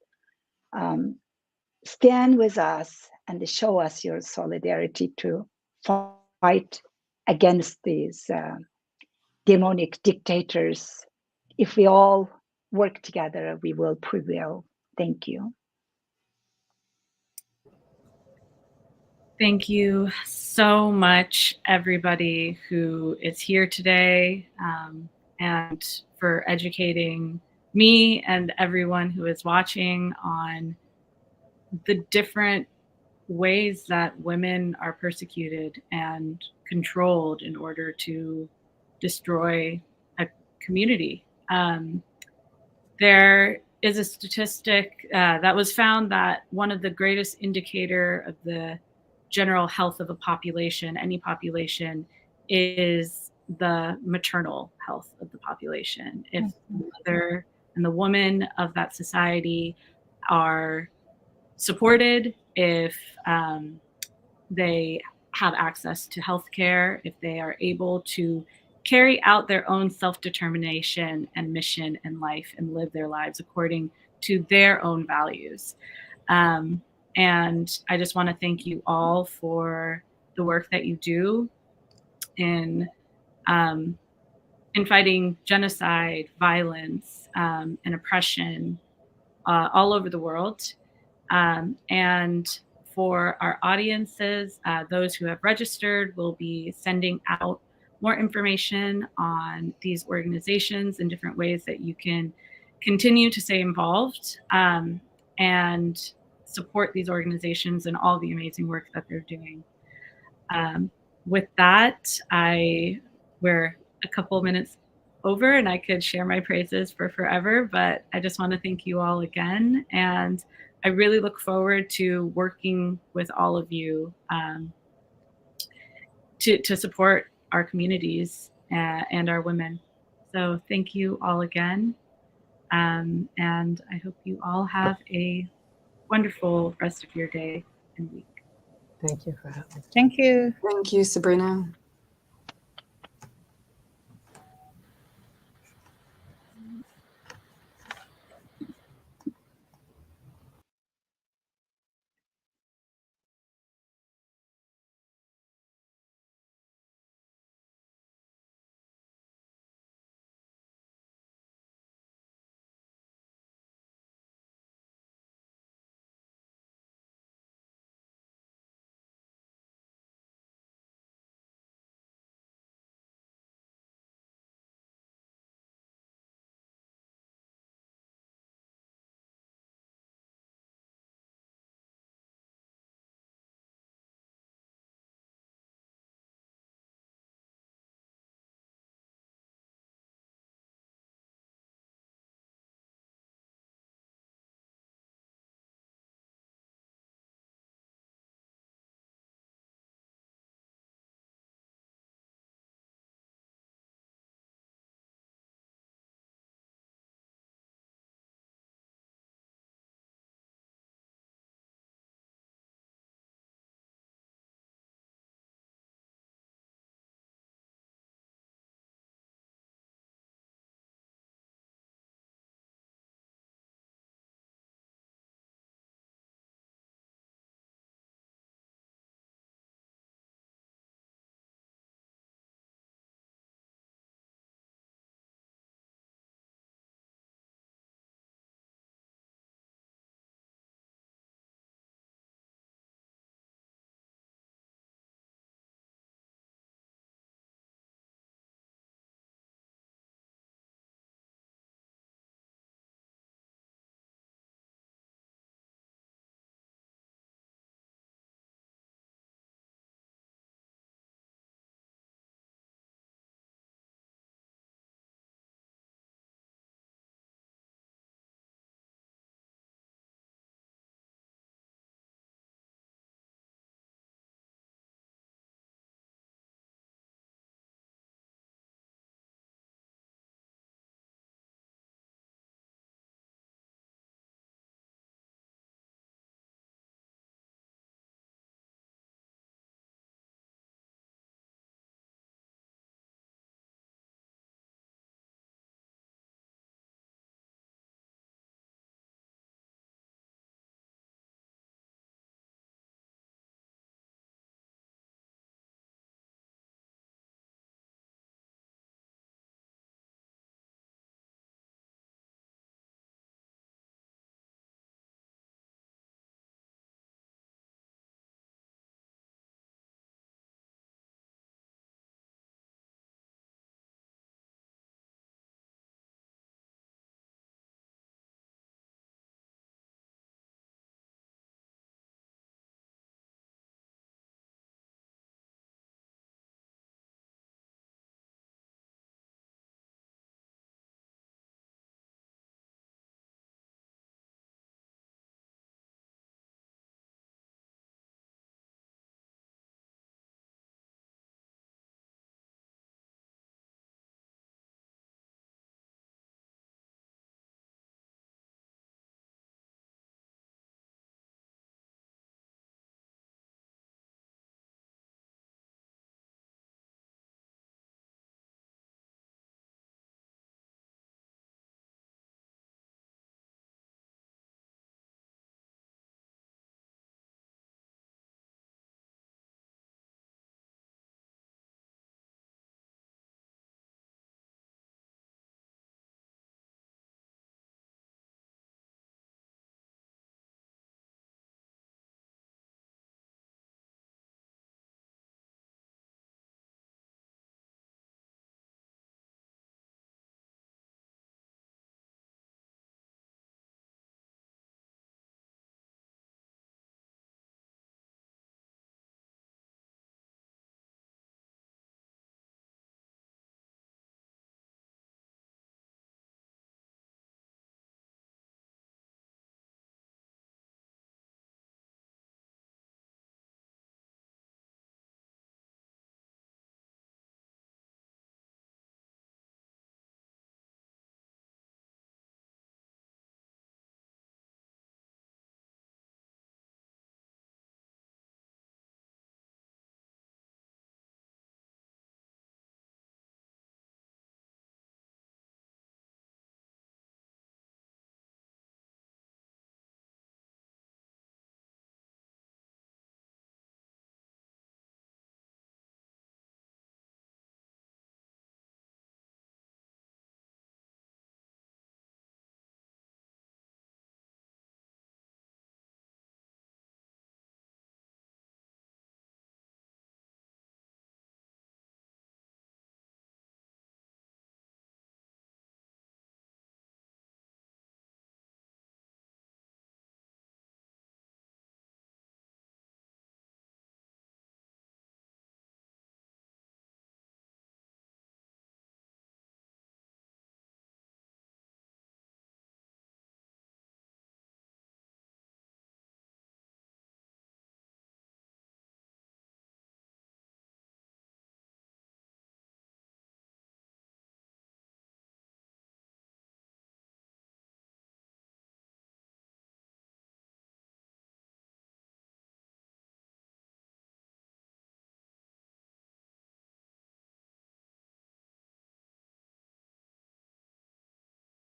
stand with us and show us your solidarity to fight against these demonic dictators. If we all work together, we will prevail. Thank you. Thank you so much, everybody who is here today, and for educating me and everyone who is watching on the different ways that women are persecuted and controlled in order to destroy a community. There is a statistic that was found that one of the greatest indicator of the general health of a population, any population, is the maternal health of the population. If the mother and the woman of that society are supported, if they have access to healthcare, if they are able to carry out their own self-determination and mission in life and live their lives according to their own values. And I just want to thank you all for the work that you do in fighting genocide, violence, and oppression all over the world. And for our audiences, those who have registered will be sending out more information on these organizations and different ways that you can continue to stay involved and support these organizations and all the amazing work that they're doing. With that, we're a couple minutes over and I could share my praises for forever, but I just want to thank you all again. And I really look forward to working with all of you to support our communities and our women. So thank you all again. And I hope you all have a wonderful rest of your day and week. Thank you for having me. Thank you. Thank you, Sabrina.